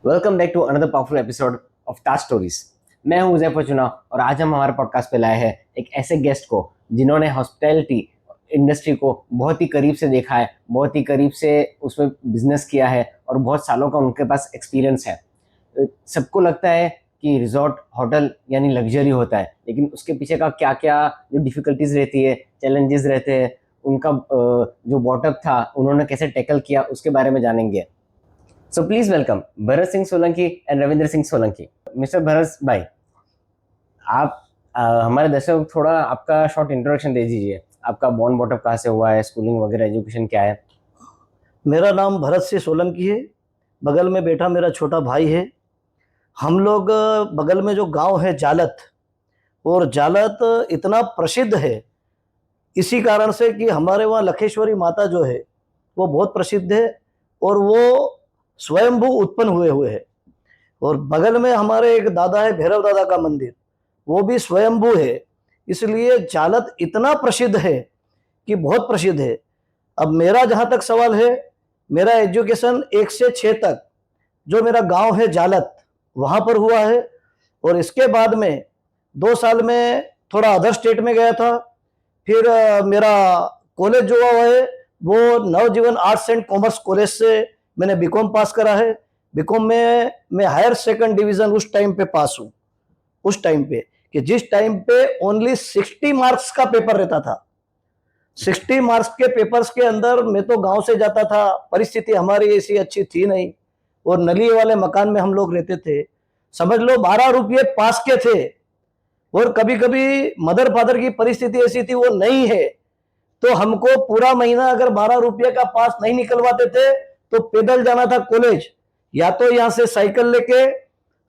Welcome back to another powerful episode of task stories. मैं हूं उज़ैफर चुना और आज हम हमारे पॉडकास्ट पे लाए हैं एक ऐसे गेस्ट को जिन्होंने हॉस्पिटैलिटी इंडस्ट्री को बहुत ही करीब से देखा है, बहुत ही करीब से उसमें बिजनेस किया है और बहुत सालों का उनके पास एक्सपीरियंस है। सबको लगता है कि रिजॉर्ट होटल यानी लग्जरी होता है, लेकिन उसके पीछे का क्या क्या जो डिफिकल्टीज रहती है, चैलेंजेस रहते हैं, उनका जो बॉटअप था उन्होंने कैसे टैकल किया, उसके बारे में जानेंगे। So please welcome Bharat Singh Solanki and Ravindra Singh Solanki. Mister Bharat भाई, आप हमारे दर्शकों को थोड़ा आपका शॉर्ट इंट्रोडक्शन दे दीजिए। आपका बॉर्न बॉटअप कहाँ से हुआ है, स्कूलिंग वगैरह एजुकेशन क्या है? मेरा नाम भरत सिंह सोलंकी है। बगल में बैठा मेरा छोटा भाई है। हम लोग बगल में जो गांव है जालत, और जालत इतना प्रसिद्ध है इसी कारण से कि हमारे वहाँ लखेश्वरी माता जो है वो बहुत प्रसिद्ध है और वो स्वयंभू उत्पन्न हुए है। और बगल में हमारे एक दादा है, भैरव दादा का मंदिर, वो भी स्वयंभू है। इसलिए जालत इतना प्रसिद्ध है कि बहुत प्रसिद्ध है। अब मेरा जहाँ तक सवाल है, मेरा एजुकेशन 1 से 6 तक जो मेरा गांव है जालत वहाँ पर हुआ है। और इसके बाद में 2 साल में थोड़ा अदर स्टेट में गया था। फिर मेरा कॉलेज जो हुआ है वो नवजीवन आर्ट्स एंड कॉमर्स कॉलेज से मैंने बीकॉम पास करा है। बीकॉम में मैं हायर सेकंड डिवीजन उस टाइम पे पास हूँ। उस टाइम पे कि जिस टाइम पे ओनली 60 मार्क्स का पेपर रहता था। 60 मार्क्स के पेपर्स के अंदर मैं तो गांव से जाता था, परिस्थिति हमारी ऐसी अच्छी थी नहीं, और नली वाले मकान में हम लोग रहते थे। समझ लो 12 रुपये पास के थे। और कभी कभी मदर फादर की परिस्थिति ऐसी थी, वो नहीं है तो हमको पूरा महीना अगर 12 रुपये का पास नहीं निकलवाते थे तो पैदल जाना था कॉलेज, या तो यहाँ से साइकिल लेके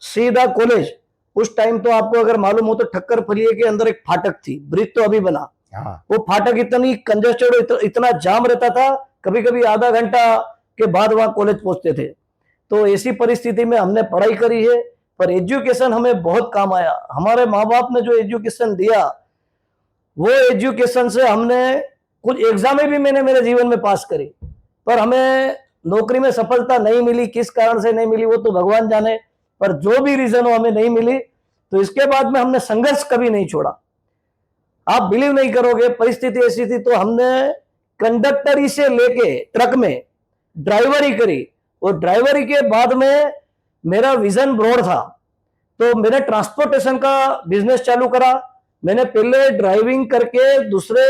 सीधा कॉलेज। उस टाइम तो आपको अगर मालूम हो तो ठक्कर फलिए के अंदर एक फाटक थी, ब्रिज तो अभी बना। वो फाटक इतनी कंजेस्टेड, इतना जाम रहता था, कभी कभी आधा घंटा के बाद वहां कॉलेज पहुंचते थे। तो ऐसी परिस्थिति में हमने पढ़ाई करी है, पर एजुकेशन हमें बहुत काम आया। हमारे माँ बाप ने जो एजुकेशन दिया वो एजुकेशन से हमने कुछ एग्जामें भी मैंने मेरे जीवन में पास करी, पर हमें नौकरी में सफलता नहीं मिली। किस कारण से नहीं मिली वो तो भगवान जाने, पर जो भी रीजन हो हमें नहीं मिली। तो इसके बाद में हमने संघर्ष कभी नहीं छोड़ा। आप बिलीव नहीं करोगे, परिस्थिति ऐसी थी तो हमने कंडक्टरी से लेके ट्रक में ड्राइवरी करी, और ड्राइवरी के बाद में मेरा विजन ब्रॉड था तो मैंने ट्रांसपोर्टेशन का बिजनेस चालू करा। मैंने पहले ड्राइविंग करके दूसरे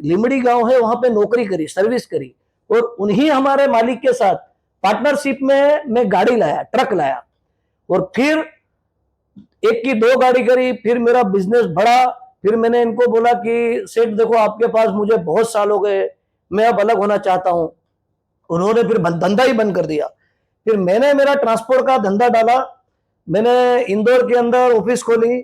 लिमड़ी गांव है वहां पे नौकरी करी, सर्विस करी, और उन्हीं हमारे मालिक के साथ पार्टनरशिप में मैं गाड़ी लाया, ट्रक लाया, और फिर 1 की 2 गाड़ी करी। फिर मेरा बिजनेस बढ़ा। फिर मैंने इनको बोला कि सेठ देखो आपके पास मुझे बहुत साल हो गए, मैं अब अलग होना चाहता हूं। उन्होंने फिर धंधा ही बंद कर दिया। फिर मैंने मेरा ट्रांसपोर्ट का धंधा डाला। मैंने इंदौर के अंदर ऑफिस खोली,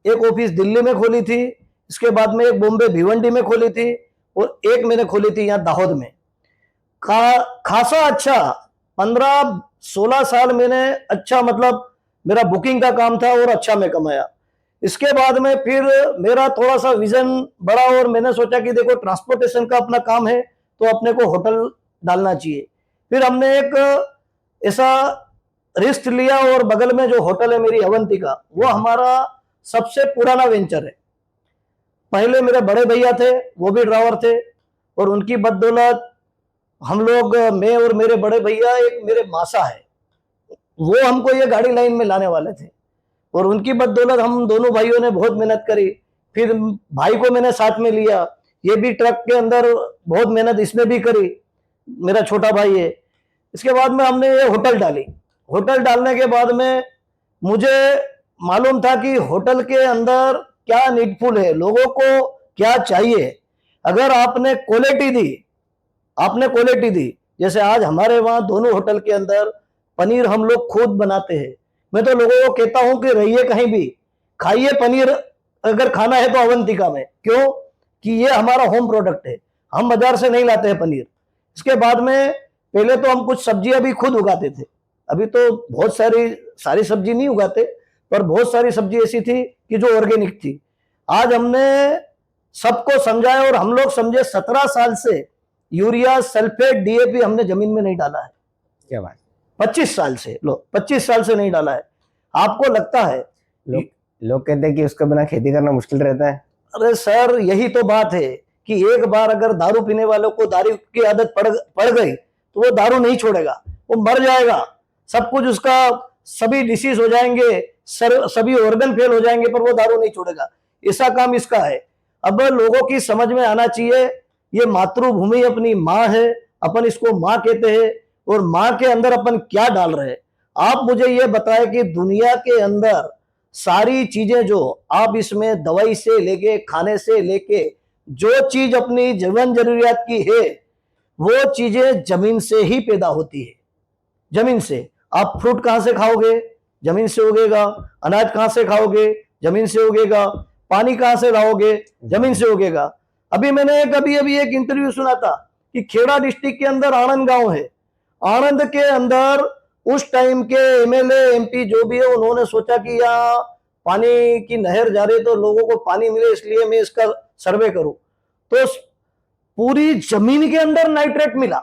एक ऑफिस दिल्ली में खोली थी, इसके बाद में एक बॉम्बे भिवंडी में खोली थी, और एक मैंने खोली थी यहाँ दाहोद में। खासा अच्छा 15-16 साल मैंने अच्छा, मतलब मेरा बुकिंग का काम था और अच्छा मैं कमाया। इसके बाद में फिर मेरा थोड़ा सा विजन बढ़ा और मैंने सोचा कि देखो ट्रांसपोर्टेशन का अपना काम है तो अपने को होटल डालना चाहिए। फिर हमने एक ऐसा रिस्क लिया, और बगल में जो होटल है मेरी अवंतिका, वो हमारा सबसे पुराना वेंचर है। पहले मेरे बड़े भैया थे, वो भी ड्राइवर थे, और उनकी बदौलत हम लोग, मैं और मेरे बड़े भैया, एक मेरे मासा है, वो हमको ये गाड़ी लाइन में लाने वाले थे, और उनकी बदौलत हम दोनों भाइयों ने बहुत मेहनत करी। फिर भाई को मैंने साथ में लिया, ये भी ट्रक के अंदर बहुत मेहनत इसमें भी करी, मेरा छोटा भाई है। इसके बाद में हमने ये होटल डाली। होटल डालने के बाद में मुझे मालूम था कि होटल के अंदर क्या नीडफुल है, लोगों को क्या चाहिए। अगर आपने क्वालिटी दी, जैसे आज हमारे वहां दोनों होटल के अंदर पनीर हम लोग खुद बनाते हैं। मैं तो लोगों को कहता हूं कि रहिए कहीं भी, खाइए पनीर, अगर खाना है तो अवंतिका में। क्यों? कि ये हमारा होम प्रोडक्ट है, हम बाजार से नहीं लाते हैं पनीर। इसके बाद में पहले तो हम कुछ सब्जियां भी खुद उगाते थे। अभी तो बहुत सारी सब्जी नहीं उगाते, पर बहुत सारी सब्जी ऐसी थी कि जो ऑर्गेनिक थी। आज हमने सबको समझाया, और हम लोग समझे 17 साल से यूरिया, सल्फेट, डीएपी हमने जमीन में नहीं डाला है। क्या बात। 25 साल से, लो 25 साल से नहीं डाला है। आपको लगता है लोग लोग कहते हैं कि उसके बिना खेती करना मुश्किल रहता है। अरे सर, यही तो बात है कि एक बार अगर दारू पीने वालों को दारू की आदत पड़ गई तो वो दारू नहीं छोड़ेगा, वो मर जाएगा, सब कुछ उसका, सभी डिसीज हो जाएंगे, सभी ऑर्गन फेल हो जाएंगे, पर वो दारू नहीं छोड़ेगा। ऐसा काम इसका है। अब लोगों की समझ में आना चाहिए, ये मातृभूमि अपनी माँ है, अपन इसको माँ कहते हैं, और माँ के अंदर अपन क्या डाल रहे हैं। आप मुझे ये बताएं कि दुनिया के अंदर सारी चीजें जो आप इसमें दवाई से लेके खाने से लेके जो चीज अपनी जीवन जरूरियात की है वो चीजें जमीन से ही पैदा होती है। जमीन से आप फ्रूट कहां से खाओगे, जमीन से उगेगा। अनाज कहां से खाओगे, जमीन से उगेगा। पानी कहां से लाओगे, जमीन से उगेगा। अभी मैंने कभी अभी एक इंटरव्यू सुना था कि खेड़ा डिस्ट्रिक्ट के अंदर आणंद गांव है। आणंद के अंदर उस टाइम के एमएलए एमपी जो भी है, उन्होंने सोचा कि यहाँ पानी की नहर जा रही है तो लोगों को पानी मिले, इसलिए मैं इसका सर्वे करूं। तो पूरी जमीन के अंदर नाइट्रेट मिला।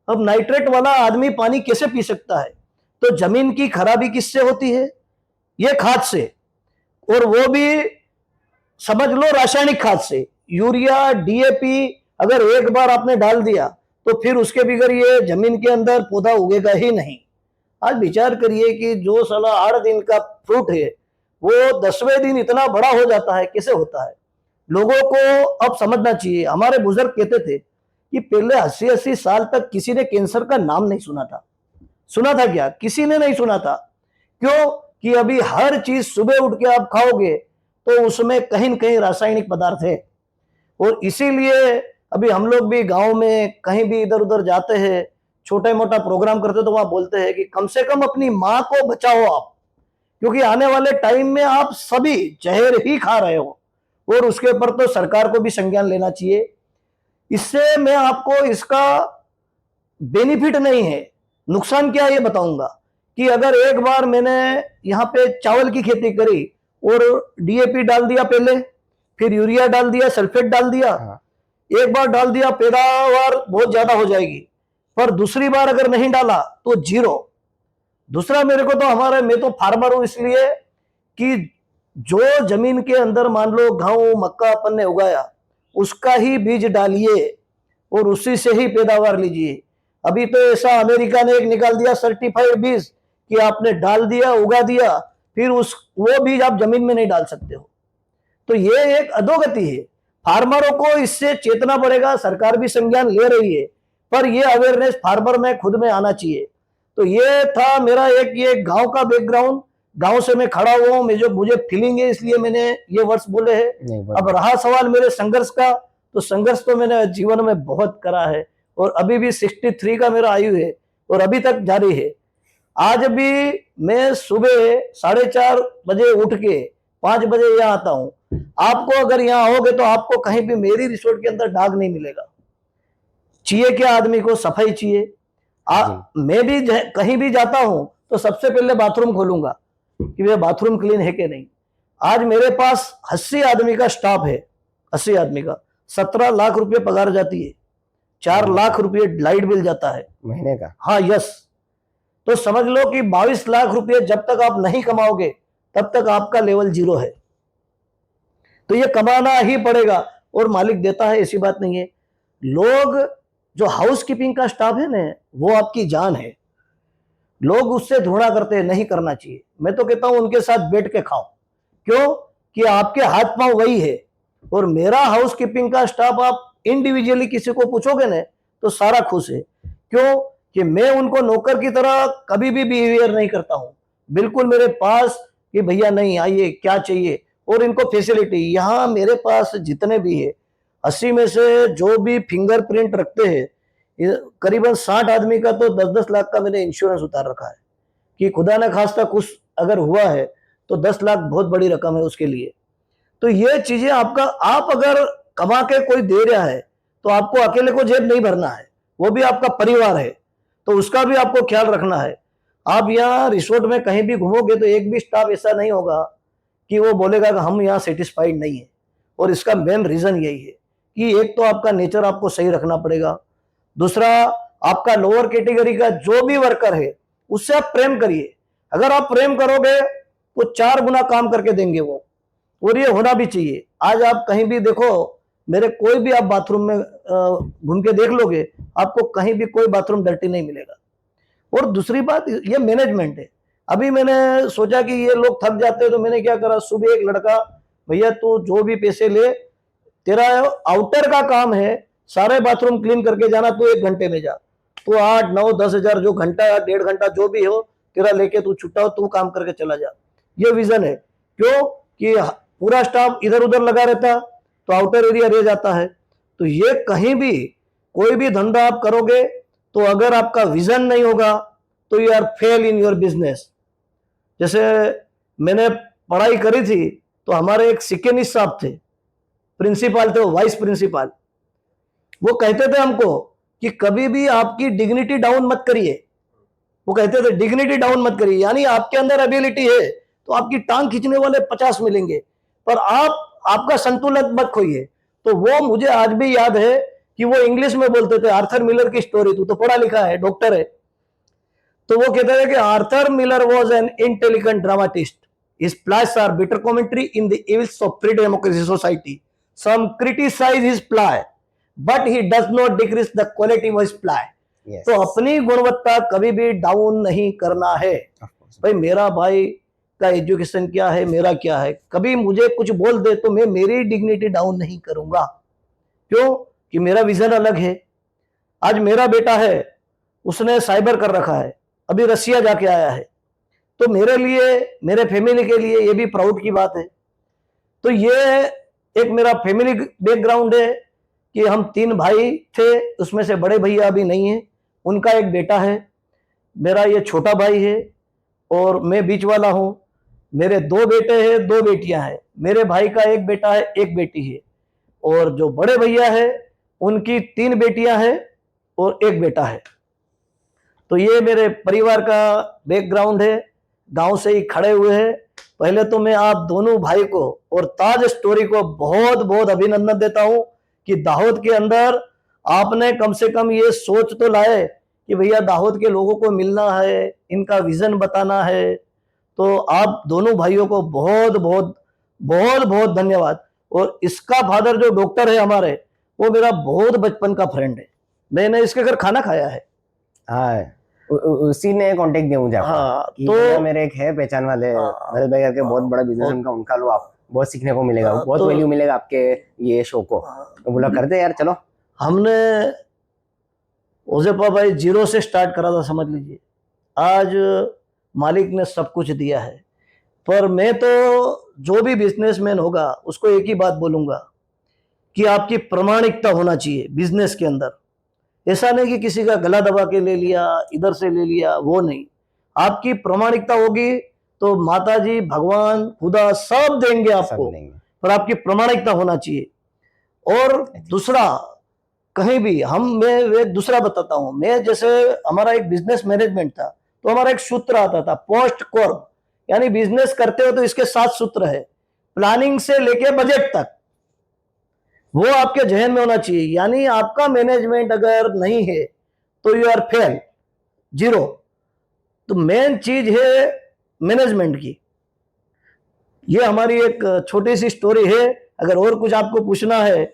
अब नाइट्रेट वाला आदमी पानी कैसे पी सकता है? तो जमीन की खराबी किससे होती है? ये खाद से, और वो भी समझ लो रासायनिक खाद से। यूरिया डीएपी अगर एक बार आपने डाल दिया तो फिर उसके बगैर ये जमीन के अंदर पौधा उगेगा ही नहीं। आज विचार करिए कि जो साला 8 दिन का फ्रूट है वो 10वें दिन इतना बड़ा हो जाता है, कैसे होता है? लोगों को अब समझना चाहिए। हमारे बुजुर्ग कहते थे कि पहले 80-80 साल तक किसी ने कैंसर का नाम नहीं सुना था। सुना था क्या? किसी ने नहीं सुना था। क्यों? कि अभी हर चीज सुबह उठ के आप खाओगे तो उसमें कहीं न कहीं रासायनिक पदार्थ है। और इसीलिए अभी हम लोग भी गांव में कहीं भी इधर उधर जाते हैं, छोटा मोटा प्रोग्राम करते तो वहां बोलते हैं कि कम से कम अपनी माँ को बचाओ आप, क्योंकि आने वाले टाइम में आप सभी जहर ही खा रहे हो। और उसके ऊपर तो सरकार को भी संज्ञान लेना चाहिए। इससे मैं आपको इसका बेनिफिट नहीं है, नुकसान क्या है ये बताऊंगा। कि अगर एक बार मैंने यहाँ पे चावल की खेती करी और डीएपी डाल दिया पहले, फिर यूरिया डाल दिया, सल्फेट डाल दिया, एक बार डाल दिया पैदावार बहुत ज्यादा हो जाएगी, पर दूसरी बार अगर नहीं डाला तो जीरो। दूसरा, मेरे को तो मैं तो फार्मर हूं, इसलिए कि जो जमीन के अंदर मान लो गेहूं मक्का अपन ने उगाया उसका ही बीज डालिए और उसी से ही पैदावार लीजिए। अभी तो ऐसा अमेरिका ने एक निकाल दिया सर्टिफाइड बीज कि आपने डाल दिया, उगा दिया, फिर वो बीज आप जमीन में नहीं डाल सकते हो। तो ये एक अधोगति है। फार्मरों को इससे चेतना पड़ेगा, सरकार भी संज्ञान ले रही है, पर ये अवेयरनेस फार्मर में खुद में आना चाहिए। तो ये था मेरा एक ये गांव का बैकग्राउंड। गांव से मैं खड़ा हुआ हूं, मुझे फीलिंग है इसलिए मैंने ये वर्ड्स बोले हैं। अब रहा सवाल मेरे संघर्ष का, तो संघर्ष तो मैंने जीवन में बहुत करा है, और अभी भी 63 का मेरा आयु है और अभी तक जारी है। आज भी मैं सुबह 4:30 बजे उठ के 5 बजे यहाँ आता हूँ। आपको अगर यहाँ आओगे तो आपको कहीं भी मेरी रिसोर्ट के अंदर दाग नहीं मिलेगा। चाहिए क्या आदमी को? सफाई चाहिए। मैं भी कहीं भी जाता हूं तो सबसे पहले बाथरूम खोलूंगा कि वे बाथरूम क्लीन है कि नहीं। आज मेरे पास 80 आदमी का स्टाफ है, 80 आदमी का 17 लाख रुपए पगार जाती है, 4 लाख रुपए लाइट बिल जाता है महीने का। हाँ, यस। तो समझ लो कि 22 लाख रुपए जब तक आप नहीं कमाओगे तब तक आपका लेवल 0 है। तो ये कमाना ही पड़ेगा, और मालिक देता है, ऐसी बात नहीं है। लोग जो हाउस कीपिंग का स्टाफ है ना, वो आपकी जान है। लोग उससे धुना करते हैं, नहीं करना चाहिए। मैं तो कहता हूं उनके साथ बैठ के खाओ। क्यों? कि आपके हाथ पांव वही है। और मेरा हाउस कीपिंग का स्टाफ आप इंडिविजुअली किसी को पूछोगे ना तो सारा खुश है। क्यों? कि मैं उनको नौकर की तरह कभी भी बिहेवियर नहीं करता हूं। बिल्कुल मेरे पास कि भैया नहीं आइए, क्या चाहिए, और इनको फैसिलिटी। यहाँ मेरे पास जितने भी है 80 में से जो भी फिंगरप्रिंट रखते हैं, करीबन 60 आदमी का तो 10-10 लाख का मैंने इंश्योरेंस उतार रखा है कि खुदा न खास्ता कुछ अगर हुआ है तो 10 लाख बहुत बड़ी रकम है उसके लिए। तो ये चीजें आप अगर कमा के कोई दे रहा है तो आपको अकेले को जेब नहीं भरना है, वो भी आपका परिवार है, तो उसका भी आपको ख्याल रखना है। आप यहाँ रिसोर्ट में कहीं भी घूमोगे तो एक भी स्टाफ ऐसा नहीं होगा कि वो बोलेगा कि हम यहाँ सेटिस्फाइड नहीं है। और इसका मेन रीजन यही है कि एक तो आपका नेचर आपको सही रखना पड़ेगा, दूसरा आपका लोअर कैटेगरी का जो भी वर्कर है उससे आप प्रेम करिए। अगर आप प्रेम करोगे तो 4 गुना काम करके देंगे वो, और ये होना भी चाहिए। आज आप कहीं भी देखो, मेरे कोई भी आप बाथरूम में घूम के देख लोगे, आपको कहीं भी कोई बाथरूम डर्टी नहीं मिलेगा। और दूसरी बात, ये मैनेजमेंट है। अभी मैंने सोचा कि ये लोग थक जाते हैं, तो मैंने क्या करा, सुबह एक लड़का, भैया तू जो भी पैसे ले, तेरा आउटर का काम है, सारे बाथरूम क्लीन करके जाना, तू 1 घंटे में जा, तू 8 9 10 हजार जो घंटा या 1.5 घंटा जो भी हो तेरा लेके तू छुट्टा हो, तू काम करके चला जा। ये विजन है। क्यों कि पूरा स्टाफ इधर उधर लगा रहता तो आउटर एरिया रह जाता है। तो ये कहीं भी कोई भी धंधा आप करोगे, तो अगर आपका विजन नहीं होगा तो you are fail in your business. जैसे मैंने पढ़ाई करी थी, तो हमारे एक सिक्किमिस्ट साहब थे, प्रिंसिपल थे, वाइस प्रिंसिपल। वो कहते थे हमको कि कभी भी आपकी डिग्निटी डाउन मत करिए। वो कहते थे डिग्निटी डाउन मत करिए, यानी आपके अंदर एबिलिटी है तो आपकी टांग खींचने वाले 50 मिलेंगे, पर आपका संतुलन मत खोइए। तो वो मुझे आज भी याद है कि वो इंग्लिश में बोलते थे, आर्थर मिलर की स्टोरी, तू तो पढ़ा लिखा है, डॉक्टर है। तो वो कहते थे कि Arthur Miller was an intelligent dramatist, his plays are bitter commentary in the evils of pre democracy society, some criticize his play but he does not decrease the quality of his play. Yes. तो अपनी गुणवत्ता कभी भी down नहीं करना है। भाई मेरा भाई का एजुकेशन क्या है, मेरा क्या है, कभी मुझे कुछ बोल दे तो मैं मेरी डिग्निटी डाउन नहीं करूंगा। क्यों कि मेरा विजन अलग है। आज मेरा बेटा है, उसने साइबर कर रखा है, अभी रसिया जाके आया है, तो मेरे लिए, मेरे फैमिली के लिए ये भी प्राउड की बात है। तो ये एक मेरा फैमिली बैकग्राउंड है कि हम 3 भाई थे, उसमें से बड़े भैया अभी नहीं है, उनका एक बेटा है, मेरा ये छोटा भाई है और मैं बीच वाला हूं। मेरे 2 बेटे हैं, 2 बेटियां हैं। मेरे भाई का एक बेटा है, एक बेटी है, और जो बड़े भैया है उनकी 3 बेटियां हैं और एक बेटा है। तो ये मेरे परिवार का बैकग्राउंड है, गांव से ही खड़े हुए हैं। पहले तो मैं आप दोनों भाई को और ताज स्टोरी को बहुत बहुत अभिनंदन देता हूं कि दाहोद के अंदर आपने कम से कम ये सोच तो लाए कि भैया दाहोद के लोगों को मिलना है, इनका विजन बताना है। तो आप दोनों भाइयों को बहुत बहुत बहुत बहुत धन्यवाद। और इसका फादर जो डॉक्टर है हमारे, वो मेरा बहुत बचपन का फ्रेंड है, मैंने इसके घर खाना खाया है। हाँ, उसी ने कांटेक्ट दिया मुझे आपका। हाँ, कि तो भैया मेरे एक है पहचान वाले भरत भाई करके, बहुत बड़ा बिजनेस उनका, उनका लो, आप बहुत सीखने को मिलेगा, बहुत तो वैल्यू मिलेगा आपके ये शो को। तो बोला करते यार चलो। हमने ओजेपा भाई 0 से स्टार्ट करा था, समझ लीजिए। आज मालिक ने सब कुछ दिया है। पर मैं तो जो भी बिजनेसमैन होगा उसको एक ही बात बोलूंगा कि आपकी प्रामाणिकता होना चाहिए बिजनेस के अंदर। ऐसा नहीं कि किसी का गला दबा के ले लिया, इधर से ले लिया, वो नहीं। आपकी प्रामाणिकता होगी तो माता जी, भगवान, खुदा सब देंगे सब आपको, लेंगे। पर आपकी प्रामाणिकता होना चाहिए। और दूसरा, कहीं भी मैं दूसरा बताता हूं। मैं जैसे, हमारा एक बिजनेस मैनेजमेंट था, तो हमारा एक सूत्र आता था, पोस्ट कॉर्प, यानी बिजनेस करते हो तो इसके 7 सूत्र है, प्लानिंग से लेके बजट तक, वो आपके जहन में होना चाहिए। यानी आपका मैनेजमेंट अगर नहीं है तो यू आर फेल, 0। तो मेन चीज है मैनेजमेंट की। ये हमारी एक छोटी सी स्टोरी है। अगर और कुछ आपको पूछना है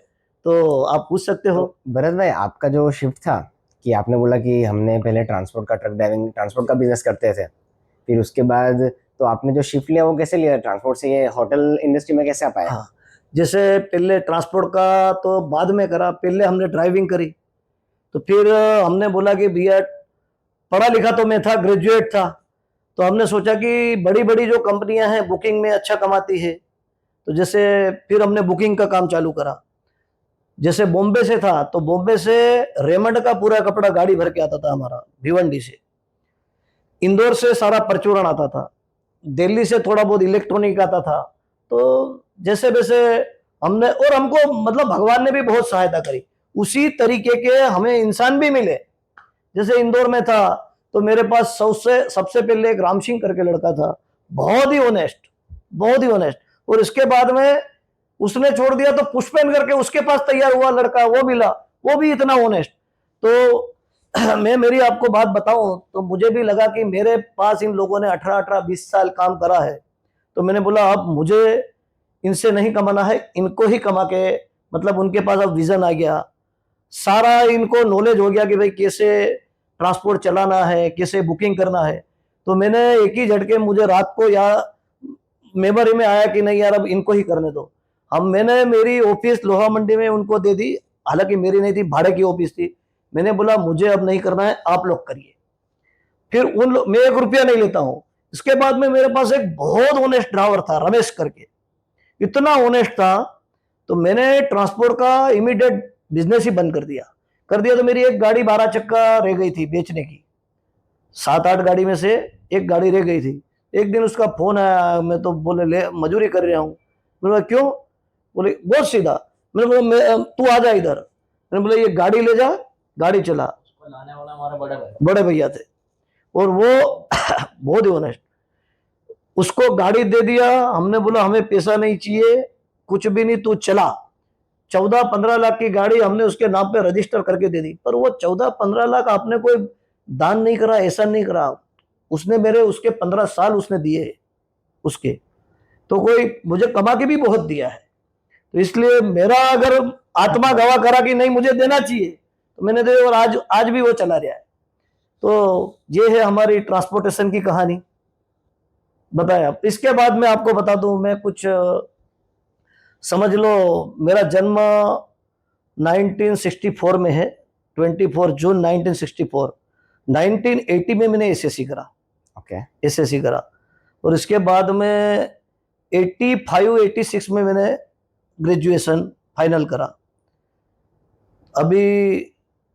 तो आप पूछ सकते हो। तो भरत भाई, आपका जो शिफ्ट था, कि आपने बोला कि हमने पहले ट्रांसपोर्ट का, ट्रक ड्राइविंग, ट्रांसपोर्ट का बिजनेस करते थे, फिर उसके बाद तो आपने जो शिफ्ट लिया वो कैसे लिया, ट्रांसपोर्ट से ये होटल इंडस्ट्री में कैसे आ पाया? हाँ, जैसे पहले ट्रांसपोर्ट का तो बाद में करा, पहले हमने ड्राइविंग करी। तो फिर हमने बोला कि भैया, पढ़ा लिखा तो मैं था, ग्रेजुएट था, तो हमने सोचा कि बड़ी बड़ी जो कंपनियां हैं बुकिंग में अच्छा कमाती है। तो जैसे फिर हमने बुकिंग का काम चालू करा। जैसे बॉम्बे से था तो बॉम्बे से रेमंड का पूरा कपड़ा गाड़ी भर के आता था हमारा, भिवंडी से। इंदौर से सारा परचूरण आता था। दिल्ली से थोड़ा बहुत इलेक्ट्रॉनिक आता था। तो जैसे वैसे हमने, और हमको मतलब भगवान ने भी बहुत सहायता करी, उसी तरीके के हमें इंसान भी मिले। जैसे इंदौर में था तो मेरे पास सबसे पहले एक राम सिंह करके लड़का था, बहुत ही ऑनेस्ट, बहुत ही ऑनेस्ट। और इसके बाद में उसने छोड़ दिया तो पुष्पेन करके उसके पास तैयार हुआ लड़का, वो मिला, वो भी इतना ऑनेस्ट। तो मैं मेरी आपको बात बताऊं तो मुझे भी लगा कि मेरे पास इन लोगों ने 18-18 20 साल काम करा है, तो मैंने बोला अब मुझे इनसे नहीं कमाना है, इनको ही कमा के, मतलब उनके पास अब विजन आ गया, सारा इनको नॉलेज हो गया कि भाई कैसे ट्रांसपोर्ट चलाना है, कैसे बुकिंग करना है। तो मैंने एक ही झटके, मुझे रात को या मेमोरी में आया कि नहीं यार अब इनको ही करने दो। हम मैंने मेरी ऑफिस लोहा मंडी में उनको दे दी, हालांकि मेरी नहीं थी, भाड़े की ऑफिस थी। मैंने बोला मुझे अब नहीं करना है, आप लोग करिए। फिर मैं 1 रुपया नहीं लेता हूं। इसके बाद में मेरे पास एक बहुत ऑनेस्ट ड्राइवर था, रमेश करके, इतना ऑनेस्ट था, तो मैंने ट्रांसपोर्ट का इमीडिएट बिजनेस ही बंद कर दिया। तो मेरी एक गाड़ी 12 चक्का रह गई थी बेचने की, 7-8 गाड़ी में से एक गाड़ी रह गई थी। एक दिन उसका फोन आया, मैं तो बोले ले मजूरी कर रहा हूँ। मैंने बोला क्यों? बोले बहुत सीधा। मैंने बोला तू आ जा इधर। मैंने बोला ये गाड़ी ले जा, गाड़ी चला। लाने वाला हमारे बड़े भैया थे और वो बहुत ही ऑनेस्ट। उसको गाड़ी दे दिया, हमने बोला हमें पैसा नहीं चाहिए, कुछ भी नहीं, तू चला। 14-15 लाख की गाड़ी हमने उसके नाम पे रजिस्टर करके दे दी। पर वो 14-15 लाख आपने कोई दान नहीं करा, ऐसा नहीं करा, उसने मेरे उसके 15 साल उसने दिए उसके, तो कोई मुझे कमा के भी बहुत दिया है। तो इसलिए मेरा अगर आत्मा गवाह करा कि नहीं मुझे देना चाहिए, तो मैंने दे, और आज आज भी वो चला रहा है। तो ये है हमारी ट्रांसपोर्टेशन की कहानी। बताया। इसके बाद मैं आपको बता दूं, मैं कुछ समझ लो, मेरा जन्म 1964 में है, 24 जून 1964। 1980 में मैंने एसएससी करा, ओके। एसएससी करा, और इसके बाद में 85-86 में मैंने ग्रेजुएशन फाइनल करा। अभी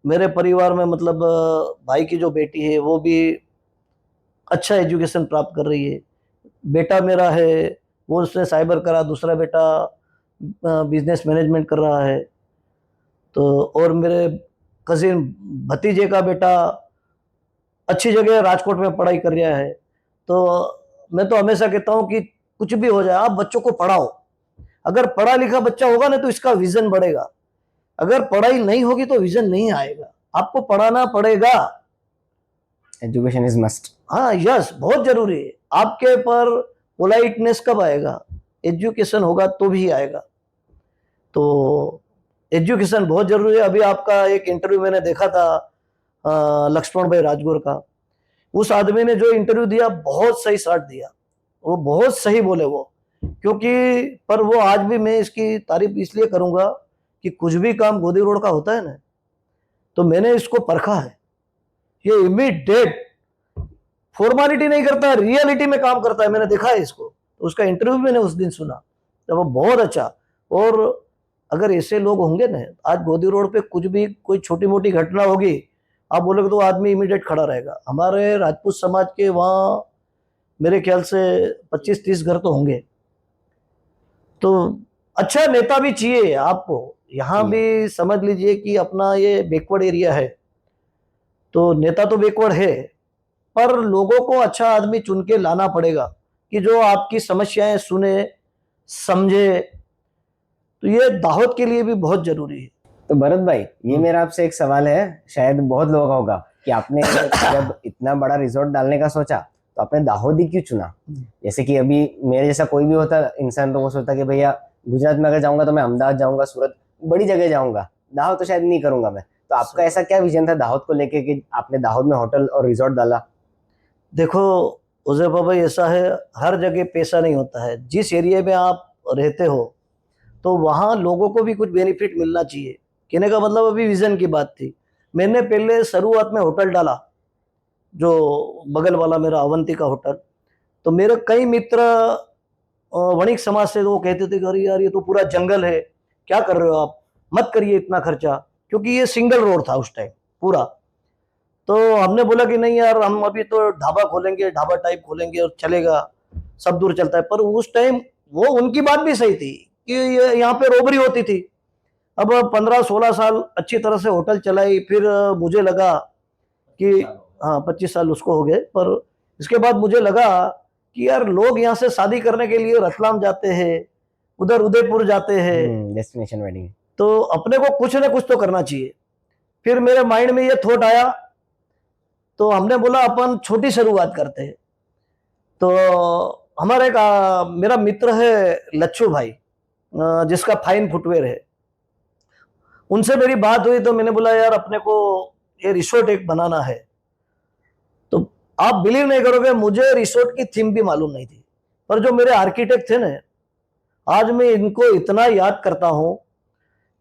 मेरे परिवार में मतलब भाई की जो बेटी है वो भी अच्छा एजुकेशन प्राप्त कर रही है। बेटा मेरा है वो, उसने साइबर करा, दूसरा बेटा बिजनेस मैनेजमेंट कर रहा है। तो और मेरे कजिन भतीजे का बेटा अच्छी जगह राजकोट में पढ़ाई कर रहा है। तो मैं तो हमेशा कहता हूँ कि कुछ भी हो जाए आप बच्चों को पढ़ाओ। अगर पढ़ा लिखा बच्चा होगा ना तो इसका विजन बढ़ेगा, अगर पढ़ाई नहीं होगी तो विजन नहीं आएगा। आपको पढ़ाना पड़ेगा, एजुकेशन इज मस्ट। हाँ यस, बहुत जरूरी है। आपके पर पोलाइटनेस कब आएगा? एजुकेशन होगा तो भी आएगा। तो एजुकेशन बहुत जरूरी है। अभी आपका एक इंटरव्यू मैंने देखा था लक्ष्मण भाई राजगुर का, उस आदमी ने जो इंटरव्यू दिया बहुत सही शॉट दिया, वो बहुत सही बोले वो, क्योंकि पर वो आज भी मैं इसकी तारीफ इसलिए करूंगा कि कुछ भी काम गोदी रोड का होता है ना, तो मैंने इसको परखा है। ये इमीडिएट फॉर्मालिटी नहीं करता है, रियलिटी में काम करता है, मैंने देखा है इसको। तो उसका इंटरव्यू मैंने उस दिन सुना, तो वो बहुत अच्छा। और अगर ऐसे लोग होंगे ना, आज गोदी रोड पे कुछ भी कोई छोटी मोटी घटना होगी, आप बोलोगे तो आदमी इमीडिएट खड़ा रहेगा। हमारे राजपूत समाज के वहाँ मेरे ख्याल से 25-30 घर तो होंगे। तो अच्छा नेता भी चाहिए आपको। यहाँ भी समझ लीजिए कि अपना ये बैकवर्ड एरिया है, तो नेता तो बैकवर्ड है, पर लोगों को अच्छा आदमी चुन के लाना पड़ेगा कि जो आपकी समस्याएं सुने, समझे। तो ये दाहोद के लिए भी बहुत जरूरी है। तो भरत भाई, ये मेरा आपसे एक सवाल है, शायद बहुत लोगों का होगा, कि आपने जब इतना बड़ा रिजॉर्ट डालने का सोचा तो आपने दाहोद ही क्यों चुना? जैसे कि अभी मेरे जैसा कोई भी होता इंसान तो वो सोचता कि भैया गुजरात में अगर जाऊंगा तो मैं अहमदाबाद जाऊंगा, सूरत, बड़ी जगह जाऊंगा, दाहोद तो शायद नहीं करूंगा मैं। तो आपका ऐसा क्या विजन था दाहोद को लेके कि आपने दाहोद में होटल और रिजॉर्ट डाला? देखो उजैफा भाई, ऐसा है, हर जगह पैसा नहीं होता है। जिस एरिया में आप रहते हो तो वहाँ लोगों को भी कुछ बेनिफिट मिलना चाहिए। कहने का मतलब अभी विजन की बात थी। मैंने पहले शुरुआत में होटल डाला, जो बगल वाला मेरा अवंतिका होटल। तो मेरे कई मित्र वणिक समाज से, वो कहते थे कि अरे यार ये तो पूरा जंगल है, क्या कर रहे हो आप, मत करिए इतना खर्चा, क्योंकि ये सिंगल रोड था उस टाइम पूरा। तो हमने बोला कि नहीं यार, हम अभी तो ढाबा खोलेंगे, ढाबा टाइप खोलेंगे और चलेगा, सब दूर चलता है। पर उस टाइम वो उनकी बात भी सही थी कि यहाँ पे रोबरी होती थी। अब 15-16 साल अच्छी तरह से होटल चलाई, फिर मुझे लगा कि हाँ 25 साल उसको हो गए, पर इसके बाद मुझे लगा कि यार लोग यहाँ से शादी करने के लिए रतलाम जाते हैं, उधर उदयपुर जाते हैं, डेस्टिनेशन वेडिंग। तो अपने को कुछ ना कुछ तो करना चाहिए। फिर मेरे माइंड में ये थॉट आया तो हमने बोला अपन छोटी शुरुआत करते हैं। तो हमारा एक मेरा मित्र है लच्छू भाई, जिसका फाइन फुटवेयर है, उनसे मेरी बात हुई तो मैंने बोला यार अपने को ये रिसोर्ट एक बनाना है। तो आप बिलीव नहीं करोगे, मुझे रिसोर्ट की थीम भी मालूम नहीं थी, पर जो मेरे आर्किटेक्ट थे ना, आज मैं इनको इतना याद करता हूं।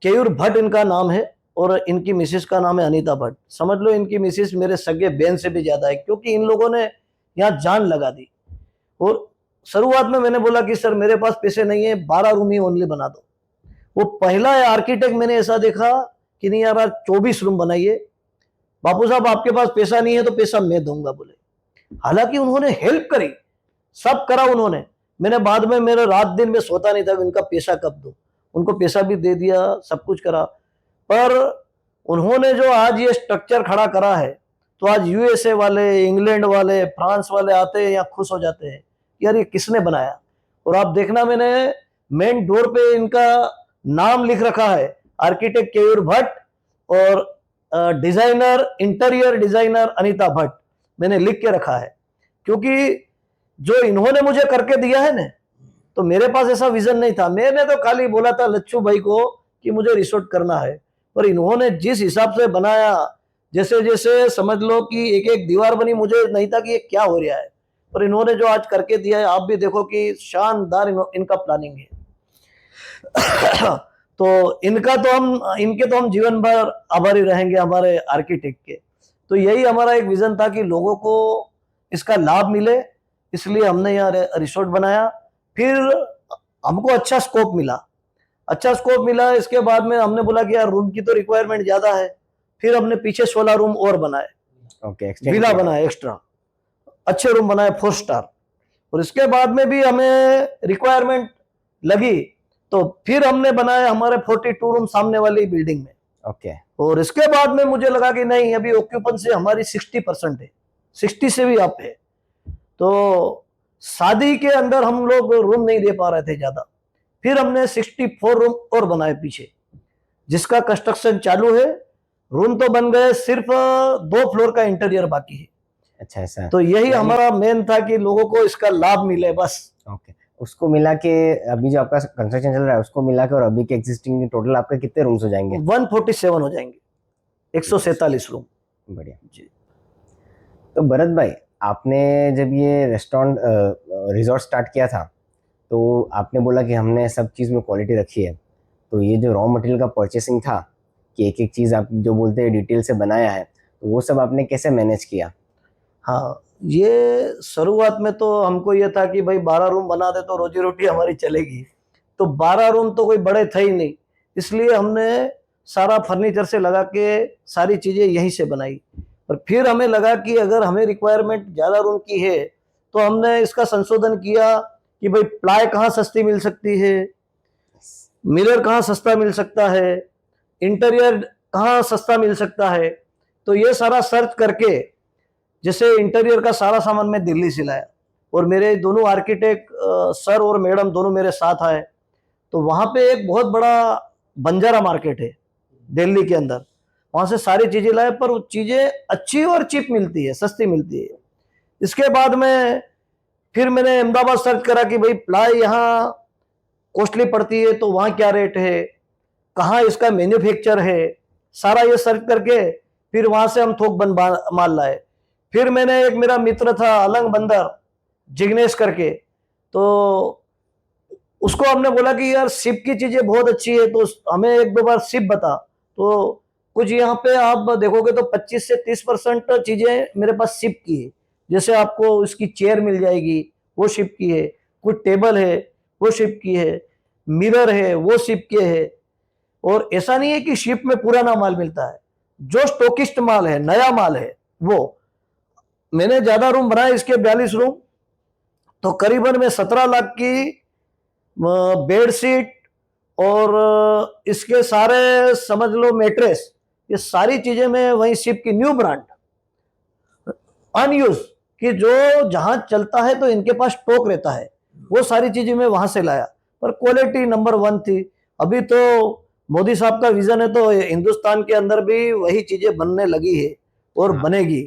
केयूर भट्ट इनका नाम है और इनकी मिसेस का नाम है अनीता भट्ट। समझ लो इनकी मिसेस मेरे सगे बहन से भी ज्यादा है, क्योंकि इन लोगों ने यहाँ जान लगा दी। और शुरुआत में मैंने बोला कि सर मेरे पास पैसे नहीं है, 12 रूम ही ओनली बना दो। वो पहला आर्किटेक्ट मैंने ऐसा देखा कि नहीं यार 24 रूम बनाइए, बापू साहब आपके पास पैसा नहीं है तो पैसा मैं दूंगा बोले। हालांकि उन्होंने हेल्प करी, सब करा उन्होंने। मैंने बाद में मेरा रात दिन में सोता नहीं था इनका पैसा कब दूं, उनको पैसा भी दे दिया, सब कुछ करा। पर उन्होंने जो आज ये स्ट्रक्चर खड़ा करा है, तो आज यूएसए वाले, इंग्लैंड वाले, फ्रांस वाले आते हैं यहाँ, खुश हो जाते हैं यार ये किसने बनाया। और आप देखना मैंने मेन डोर पे इनका नाम लिख रखा है, आर्किटेक्ट केयूर भट्ट और designer, interior designer Anita Bhatt, मैंने लिख के रखा है। क्योंकि जो इन्होंने मुझे करके दिया है ना, तो मेरे पास ऐसा विजन नहीं था। मैंने तो खाली बोला था लच्छू भाई को कि मुझे रिसोर्ट करना है, पर इन्होंने जिस हिसाब से बनाया, जैसे जैसे समझ लो कि एक एक दीवार बनी, मुझे नहीं था कि ये क्या हो रहा है, पर इन्होंने जो आज करके दिया है, आप भी देखो कि शानदार इनका प्लानिंग है। तो इनके तो हम जीवन भर आभारी रहेंगे, हमारे आर्किटेक्ट के। तो यही हमारा एक विजन था कि लोगों को इसका लाभ मिले, इसलिए हमने यहाँ रिसोर्ट बनाया। फिर हमको अच्छा स्कोप मिला। इसके बाद में हमने बोला कि यार रूम की तो रिक्वायरमेंट ज्यादा है, फिर हमने पीछे 16 रूम और बनाए, विला बनाए, एक्स्ट्रा अच्छे रूम बनाए 4 स्टार। और इसके बाद में भी हमें रिक्वायरमेंट लगी, तो फिर हमने बनाए हमारे 42 रूम सामने वाली बिल्डिंग में। और इसके बाद में मुझे लगा कि नहीं, अभी ऑक्यूपेंसी हमारी 60% है, 60 से भी अप है। तो शादी के अंदर हम लोग रूम नहीं दे पा रहे थे ज्यादा, फिर हमने 64 रूम और बनाए पीछे, जिसका कंस्ट्रक्शन चालू है। रूम तो बन गए, सिर्फ 2 फ्लोर का इंटीरियर बाकी है। अच्छा ऐसा। तो यही हमारा मेन था कि लोगों को इसका लाभ मिले बस। उसको मिला के अभी जो आपका कंस्ट्रक्शन चल रहा है उसको मिला के और अभी के एग्जिस्टिंग टोटल आपके कितने रूम्स हो जाएंगे? 147 हो जाएंगे, 147 रूम। बढ़िया जी। तो भरत भाई, आपने जब ये रेस्टोरेंट रिजॉर्ट स्टार्ट किया था, तो आपने बोला कि हमने सब चीज़ में क्वालिटी रखी है। तो ये जो रॉ मटेरियल का परचेसिंग था, कि एक एक चीज़ आप जो बोलते हैं डिटेल से बनाया है, तो वो सब आपने कैसे मैनेज किया? हाँ, ये शुरुआत में तो हमको ये था कि भाई 12 रूम बना दे तो रोजी रोटी हमारी चलेगी। तो 12 रूम तो कोई बड़े थे ही नहीं, इसलिए हमने सारा फर्नीचर से लगा के सारी चीज़ें यहीं से बनाई। पर फिर हमें लगा कि अगर हमें रिक्वायरमेंट ज़्यादा रूम की है, तो हमने इसका संशोधन किया कि भाई प्लाई कहाँ सस्ती मिल सकती है, मिरर कहाँ सस्ता मिल सकता है, इंटीरियर कहाँ सस्ता मिल सकता है। तो ये सारा सर्च करके, जैसे इंटीरियर का सारा सामान मैं दिल्ली से लाया, और मेरे दोनों आर्किटेक्ट सर और मैडम दोनों मेरे साथ आए। तो वहाँ पे एक बहुत बड़ा बंजारा मार्केट है दिल्ली के अंदर, वहाँ से सारी चीज़ें लाए, पर वो चीज़ें अच्छी और चीप मिलती है, सस्ती मिलती है। इसके बाद में फिर मैंने अहमदाबाद सर्च करा कि भाई प्लाई यहाँ कॉस्टली पड़ती है तो वहाँ क्या रेट है, कहाँ इसका मैन्युफैक्चर है, सारा ये सर्च करके फिर वहाँ से हम थोक बन माल लाए। फिर मैंने एक मेरा मित्र था अलंग बंदर जिग्नेश करके, तो उसको हमने बोला कि यार शिप की चीज़ें बहुत अच्छी है, तो हमें 1-2 बार शिप बता। तो कुछ यहाँ पे आप देखोगे तो 25 से 30% चीज़ें मेरे पास शिप की है। जैसे आपको उसकी चेयर मिल जाएगी, वो शिप की है, कुछ टेबल है वो शिप की है, मिरर है वो शिप के है। और ऐसा नहीं है कि शिप में पुराना माल मिलता है, जो स्टॉकिस्ट माल है, नया माल है वो। मैंने ज्यादा रूम बनाए, इसके 42 रूम, तो करीबन मैं 17 लाख की बेडशीट और इसके सारे समझ लो मैट्रेस, ये सारी चीजें मैं वहीं शिप की न्यू ब्रांड अनयूज कि जो जहां चलता है तो इनके पास स्टॉक रहता है, वो सारी चीजें मैं वहां से लाया। पर क्वालिटी नंबर 1 थी। अभी तो मोदी साहब का विजन है, तो हिंदुस्तान के अंदर भी वही चीजें बनने लगी है और बनेगी।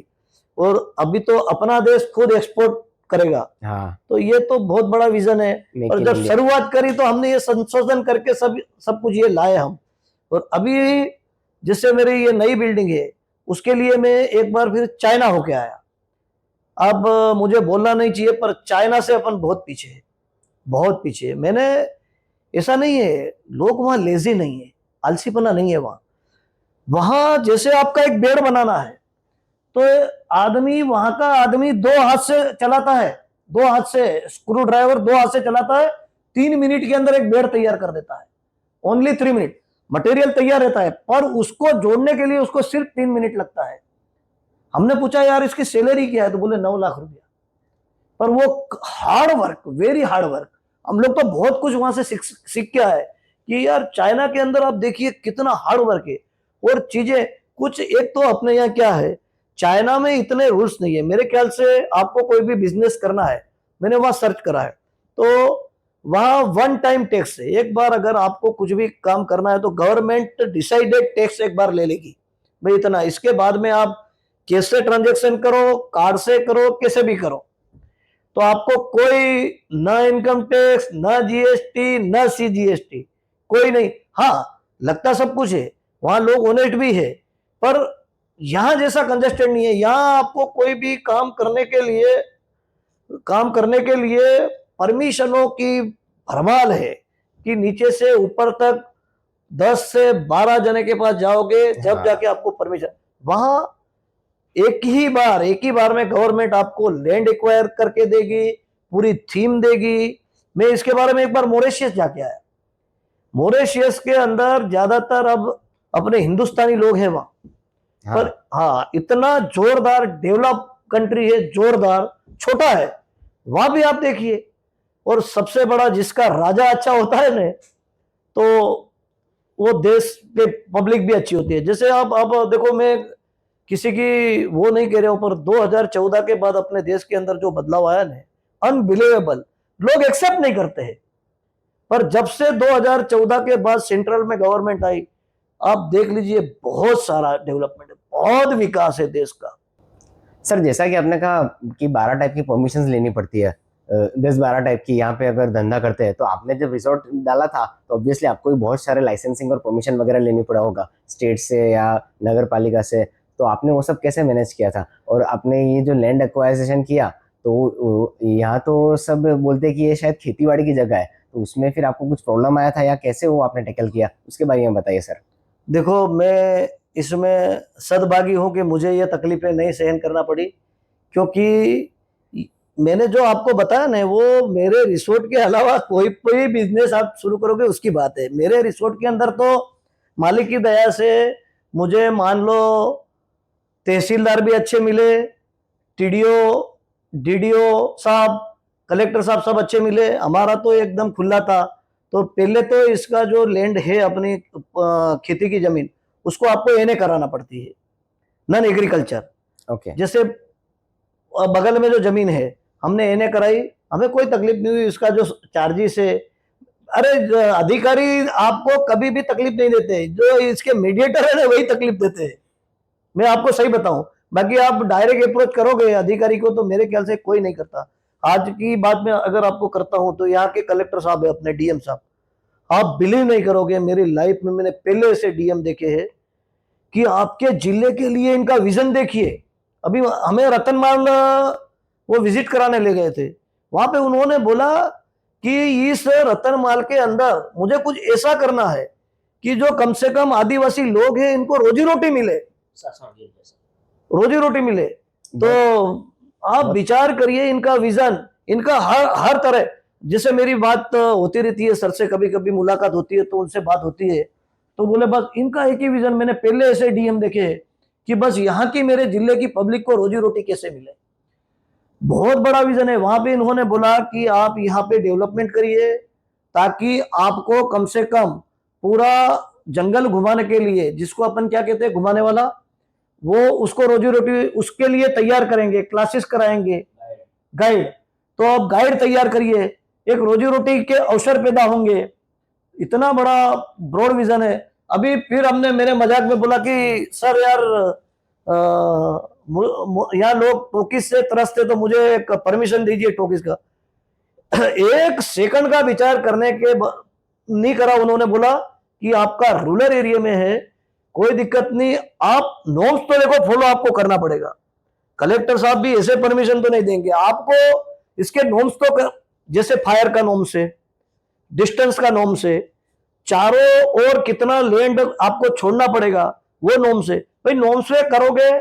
और अभी तो अपना देश खुद एक्सपोर्ट करेगा। हाँ, तो ये तो बहुत बड़ा विजन है। मेक और इन जब इंडिया। शुरुआत करी तो हमने ये संशोधन करके सब कुछ ये लाए हम। और अभी जिससे मेरी ये नई बिल्डिंग है उसके लिए मैं एक बार फिर चाइना होके आया। अब मुझे बोलना नहीं चाहिए पर चाइना से अपन बहुत पीछे है, बहुत पीछे है। मैंने ऐसा नहीं है, लोग वहां लेजी नहीं है, आलसीपना नहीं है वहां। वहां जैसे आपका एक बेड बनाना है तो आदमी, वहां का आदमी 2 हाथ से चलाता है, 2 हाथ से स्क्रू ड्राइवर 2 हाथ से चलाता है, 3 मिनट के अंदर एक बेड तैयार कर देता है। ओनली 3 मिनट मटेरियल तैयार रहता है, पर उसको जोड़ने के लिए उसको सिर्फ 3 मिनट लगता है। हमने पूछा यार इसकी सैलरी क्या है, तो बोले 9 लाख रुपया। पर वो hard work, very hard work. हम लोग तो बहुत कुछ वहां से सीख के आए कि यार चाइना के अंदर आप देखिए कितना हार्ड वर्क है। और चीजें कुछ, एक तो अपने यहाँ क्या है, चाइना में इतने रूल्स नहीं है मेरे ख्याल से। आपको कोई भी बिजनेस करना है, मैंने वहां सर्च करा है, तो वहां 1 टाइम टैक्स है। एक बार अगर आपको कुछ भी काम करना है तो गवर्नमेंट डिसाइडेड टैक्स एक बार ले लेगी, भाई इतना। इसके बाद में आप कैश से ट्रांजेक्शन करो, कार्ड से करो, कैसे भी करो, तो आपको कोई न इनकम टैक्स, न जीएसटी, न सीजीएसटी, कोई नहीं। हाँ, लगता सब कुछ है, वहां लोग ऑनेस्ट भी है, पर यहां जैसा कंजेस्टेड नहीं है। यहां आपको कोई भी काम करने के लिए परमिशनों की भरमाल है कि नीचे से ऊपर तक 10 से 12 जने के पास जाओगे जब हाँ। जाके आपको परमिशन। वहां एक ही बार में गवर्नमेंट आपको लैंड एक्वायर करके देगी, पूरी थीम देगी। मैं इसके बारे में एक बार मॉरिशस जाके आया। मॉरिशस के अंदर ज्यादातर अब अपने हिंदुस्तानी लोग हैं वहां, हाँ, पर हाँ इतना जोरदार डेवलप कंट्री है, जोरदार। छोटा है, वहां भी आप देखिए। और सबसे बड़ा, जिसका राजा अच्छा होता है ना, तो वो देश के पब्लिक भी अच्छी होती है। जैसे आप देखो, मैं किसी की वो नहीं कह रहा हूं, पर 2014 के बाद अपने देश के अंदर जो बदलाव आया ना, अनबिलीवेबल। लोग एक्सेप्ट नहीं करते हैं, पर जब से 2014 के बाद सेंट्रल में गवर्नमेंट आई, आप देख लीजिए बहुत सारा डेवलपमेंट है, बहुत विकास है देश का। सर जैसा कि आपने कहा कि 12 टाइप की परमिशंस लेनी पड़ती है, 10-12 टाइप की, यहाँ पे अगर धंधा करते हैं तो आपने जब रिसोर्ट डाला था तो ऑब्वियसली आपको भी बहुत सारे लाइसेंसिंग और परमिशन वगैरह लेनी पड़ा होगा स्टेट से या नगर पालिका से। तो आपने वो सब कैसे मैनेज किया था? और आपने ये जो लैंड एक्वाइजिशन किया, तो यहाँ तो सब बोलते हैं कि ये शायद खेतीबाड़ी की जगह है, तो उसमें फिर आपको कुछ प्रॉब्लम आया था या कैसे वो आपने टैकल किया, उसके बारे में बताइए सर। देखो, मैं इसमें सद्भागी हूं कि मुझे ये तकलीफें नहीं सहन करना पड़ी, क्योंकि मैंने जो आपको बताया ना, वो मेरे रिसोर्ट के अलावा कोई कोई बिजनेस आप शुरू करोगे उसकी बात है। मेरे रिसोर्ट के अंदर तो मालिक की दया से मुझे, मान लो, तहसीलदार भी अच्छे मिले, टीडीओ, डीडीओ साहब, कलेक्टर साहब, सब अच्छे मिले। हमारा तो एकदम खुला था। तो पहले तो इसका जो लैंड है, अपनी खेती की जमीन, उसको आपको एनए कराना पड़ती है, नॉन एग्रीकल्चर। ओके। जैसे बगल में जो जमीन है, हमने एनए कराई, हमें कोई तकलीफ नहीं हुई। इसका जो चार्जेस है, अरे अधिकारी आपको कभी भी तकलीफ नहीं देते, जो इसके मीडिएटर है ना, वही तकलीफ देते हैं। मैं आपको सही बताऊं, बाकी आप डायरेक्ट अप्रोच करोगे अधिकारी को तो मेरे ख्याल से कोई नहीं करता। आज की बात में अगर आपको करता हूं तो यहाँ के कलेक्टर साहब है, अपने डीएम साहब, आप बिलीव नहीं करोगे, मेरी लाइफ में मैंने पहले से डीएम देखे हैं कि आपके जिले के लिए इनका विजन देखिए। अभी हमें रतनमाल वो विजिट कराने ले गए थे, वहां पे उन्होंने बोला कि इस रतनमाल के अंदर मुझे कुछ ऐसा करना है कि जो कम से कम आदिवासी लोग हैं इनको रोजी रोटी मिले, रोजी रोटी मिले। तो आप विचार करिए, इनका विजन, इनका हर तरह। जैसे मेरी बात होती रहती है सर से, कभी कभी मुलाकात होती है तो उनसे बात होती है, तो बोले बस इनका एक ही विजन, मैंने पहले ऐसे डीएम देखे हैं कि बस यहाँ की, मेरे जिले की पब्लिक को रोजी रोटी कैसे मिले। बहुत बड़ा विजन है। वहां पे इन्होंने बोला कि आप यहाँ पे डेवलपमेंट करिए ताकि आपको कम से कम पूरा जंगल घुमाने के लिए, जिसको अपन क्या कहते हैं, घुमाने वाला, वो उसको रोजी रोटी उसके लिए तैयार करेंगे, क्लासेस कराएंगे, गाइड। तो आप गाइड तैयार करिए, एक रोजी रोटी के अवसर पैदा होंगे। इतना बड़ा ब्रॉड विजन है। अभी फिर हमने, मैंने मजाक में बोला कि सर यार, यहाँ लोग टोकिस से तरसते, तो मुझे एक परमिशन दीजिए टोकिस का। एक सेकंड का विचार करने के नहीं करा, उन्होंने बोला कि आपका रूरल एरिया में है, कोई दिक्कत नहीं, आप नॉर्म्स तो देखो फॉलो आपको करना पड़ेगा। कलेक्टर साहब भी ऐसे परमिशन तो नहीं देंगे आपको, इसके नॉर्म्स तो जैसे फायर का नॉर्म्स है, डिस्टेंस का नॉर्म्स है, चारों ओर कितना लैंड आपको छोड़ना पड़ेगा वो नॉर्म्स है। भाई नॉर्म्स पे करोगे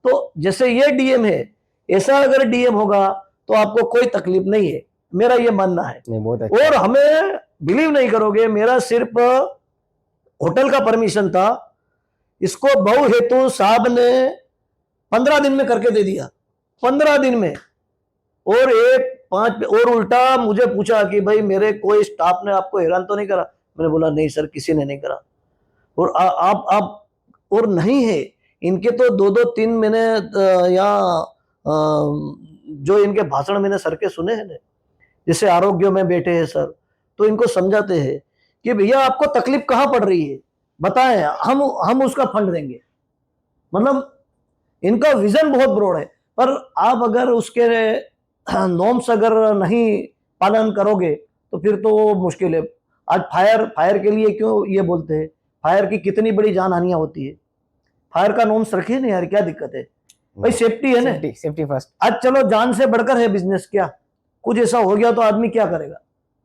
तो जैसे ये डीएम है, ऐसा अगर डीएम होगा तो आपको कोई तकलीफ नहीं है, मेरा ये मानना है। नहीं, बहुत अच्छा। और हमें बिलीव नहीं करोगे, मेरा सिर्फ होटल का परमिशन था, इसको बहु हेतु साहब ने 15 दिन में करके दे दिया, 15 दिन में। और एक 5 और उल्टा मुझे पूछा कि भाई मेरे कोई स्टाफ ने आपको हैरान तो नहीं करा? मैंने बोला नहीं सर, किसी ने नहीं करा। और आप और नहीं है, इनके तो 2-2 3 महीने यहाँ जो इनके भाषण मैंने सर के सुने हैं ना, जैसे आरोग्य में बैठे हैं सर, तो इनको समझाते हैं कि भैया आपको तकलीफ कहाँ पड़ रही है, बताएं, हम उसका फंड देंगे। मतलब इनका विजन बहुत ब्रॉड है, पर आप अगर उसके नॉर्म्स अगर नहीं पालन करोगे तो फिर तो वो मुश्किल है। आज फायर के लिए क्यों ये बोलते हैं, फायर की कितनी बड़ी जान हानियां होती है, फायर का नॉर्म्स रखिए ना यार, क्या दिक्कत है भाई, सेफ्टी है ना, सेफ्टी फर्स्ट। आज चलो जान से बढ़कर है बिजनेस, क्या कुछ ऐसा हो गया तो आदमी क्या करेगा?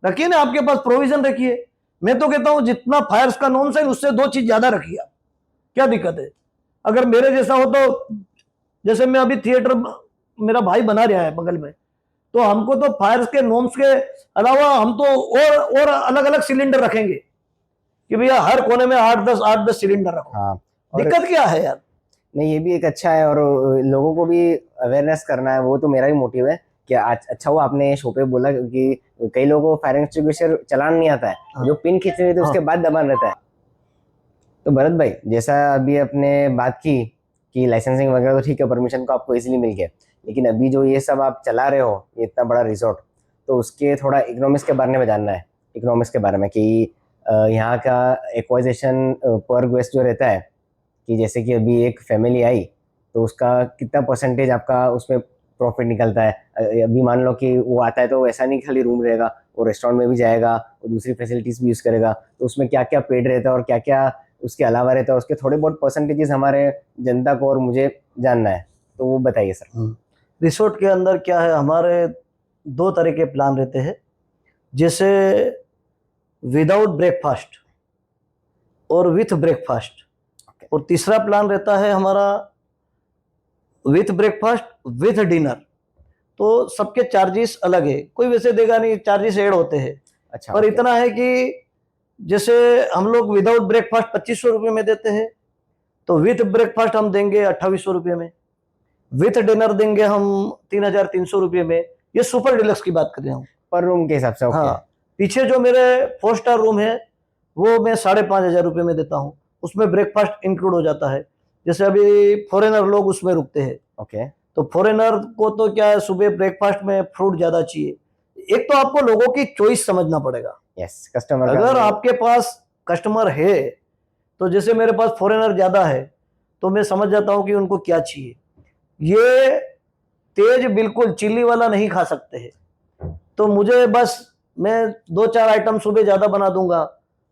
रखिए ना, आपके पास प्रोविजन रखिए। मैं तो कहता हूं जितना फायर्स का नॉर्म्स है उससे 2 चीज ज्यादा रखिए आप, क्या दिक्कत है? अगर मेरे जैसा हो तो, जैसे मैं अभी थिएटर मेरा भाई बना रहा है बगल में, तो हमको तो फायर्स के नॉर्म्स के अलावा हम तो और अलग अलग सिलेंडर रखेंगे कि भैया हर कोने में 8-10 सिलेंडर रखो। हाँ, दिक्कत क्या है यार? नहीं, ये भी एक अच्छा है, और लोगों को भी अवेयरनेस करना है, वो तो मेरा भी मोटिव है कि आज अच्छा हुआ आपने शो पे बोला, क्योंकि कई लोगों को फायर एक्सटिंग्विशर चलाना नहीं आता है। हाँ। जो पिन खींचनी रहती है उसके बाद दबाना रहता है। तो भरत भाई, जैसा अभी अपने बात की कि लाइसेंसिंग वगैरह तो ठीक है, परमिशन को आपको इजीली मिल गया, लेकिन अभी जो ये सब आप चला रहे हो, ये इतना बड़ा रिसोर्ट, तो उसके थोड़ा इकोनॉमिक्स के बारे में जानना है, इकोनॉमिक्स के बारे में कि यहाँ का एक्वाइजेशन पर गेस्ट जो रहता है, कि जैसे कि अभी एक फैमिली आई तो उसका कितना परसेंटेज आपका उसमें प्रॉफिट निकलता है। अभी मान लो कि वो आता है तो ऐसा नहीं खाली रूम रहेगा, वो रेस्टोरेंट में भी जाएगा, वो दूसरी फैसिलिटीज भी यूज़ करेगा, तो उसमें क्या क्या पेड रहता है और क्या क्या उसके अलावा रहता है, उसके थोड़े बहुत परसेंटेजेस हमारे जनता को और मुझे जानना है, तो वो बताइए सर। रिसोर्ट के अंदर क्या है, हमारे 2 तरह के प्लान रहते हैं, जैसे विदाउट ब्रेकफास्ट और विथ ब्रेकफास्ट, और तीसरा प्लान रहता है हमारा विथ ब्रेकफास्ट विथ डिनर। तो सबके चार्जेस अलग है, कोई वैसे देगा नहीं, चार्जेस ऐड होते हैं। अच्छा, पर इतना है कि जैसे हम लोग विदाउट ब्रेकफास्ट 2500 रुपये में देते हैं, तो विथ ब्रेकफास्ट हम देंगे 2800 रुपये में, विथ डिनर देंगे हम 3300 रुपये में। ये सुपर डिलक्स की बात कर रहा हूँ, पर रूम के हिसाब से। हाँ, पीछे जो मेरे 4 स्टार रूम है वो मैं 5500 रुपये में देता हूँ, उसमें ब्रेकफास्ट इंक्लूड हो जाता है। जैसे अभी फॉरेनर लोग उसमें रुकते हैं, ओके, तो फॉरेनर को तो क्या है, सुबह ब्रेकफास्ट में फ्रूट ज्यादा चाहिए। एक तो आपको लोगों की चॉइस समझना पड़ेगा। यस, कस्टमर अगर आपके पास कस्टमर है, तो जैसे मेरे पास फॉरेनर ज्यादा है तो मैं समझ जाता हूँ कि उनको क्या चाहिए। ये तेज बिल्कुल चिल्ली वाला नहीं खा सकते हैं, तो मुझे बस मैं 2-4 आइटम सुबह ज्यादा बना दूंगा,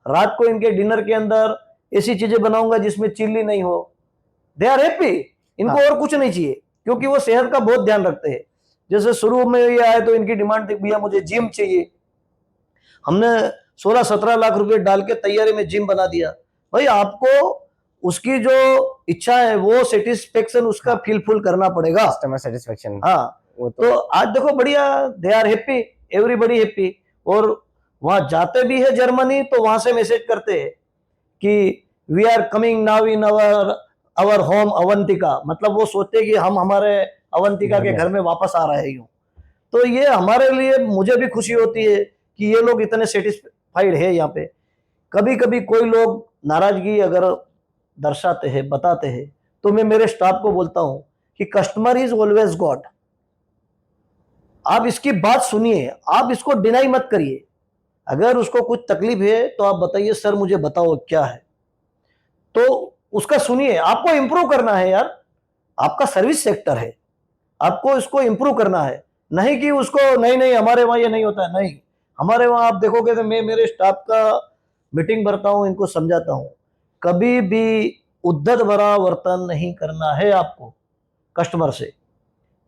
रात को इनके डिनर के अंदर ऐसी चीजें बनाऊंगा जिसमें चिल्ली नहीं हो। दे आर हैप्पी, इनको और कुछ नहीं चाहिए, क्योंकि वो सेहत का बहुत ध्यान रखते हैं। जैसे शुरू में ये आए तो इनकी डिमांड थी, भैया मुझे जिम चाहिए, हमने 16-17 लाख रुपए डाल के तैयारी में जिम बना दिया। भाई आपको उसकी जो इच्छा है वो सेटिस्फेक्शन उसका फुल करना पड़ेगा, कस्टमर सेटिस्फेक्शन। हाँ, वो तो आज देखो बढ़िया, they are happy, everybody happy. और वहां जाते भी है जर्मनी तो वहां से मैसेज करते हैं कि we are coming now in our home Avantika, मतलब वो सोचते कि हम हमारे अवंतिका के घर में वापस आ रहे हैं। तो ये हमारे लिए, मुझे भी खुशी होती है कि ये लोग इतने सेटिस्फाइड है यहाँ पे। कभी कभी कोई लोग नाराजगी अगर दर्शाते हैं, बताते हैं, तो मैं मेरे स्टाफ को बोलता हूं कि कस्टमर इज ऑलवेज गॉड। आप इसकी बात सुनिए, आप इसको डिनाई मत करिए। अगर उसको कुछ तकलीफ है तो आप बताइए, सर मुझे बताओ क्या है, तो उसका सुनिए। आपको इंप्रूव करना है यार, आपका सर्विस सेक्टर है, आपको इसको इम्प्रूव करना है, नहीं कि उसको नहीं नहीं हमारे वहाँ ये नहीं होता है। नहीं, हमारे वहाँ आप देखोगे तो मैं मेरे स्टाफ का मीटिंग भरता हूँ, इनको समझाता हूँ, कभी भी उद्धत भरा वर्तन नहीं करना है आपको कस्टमर से।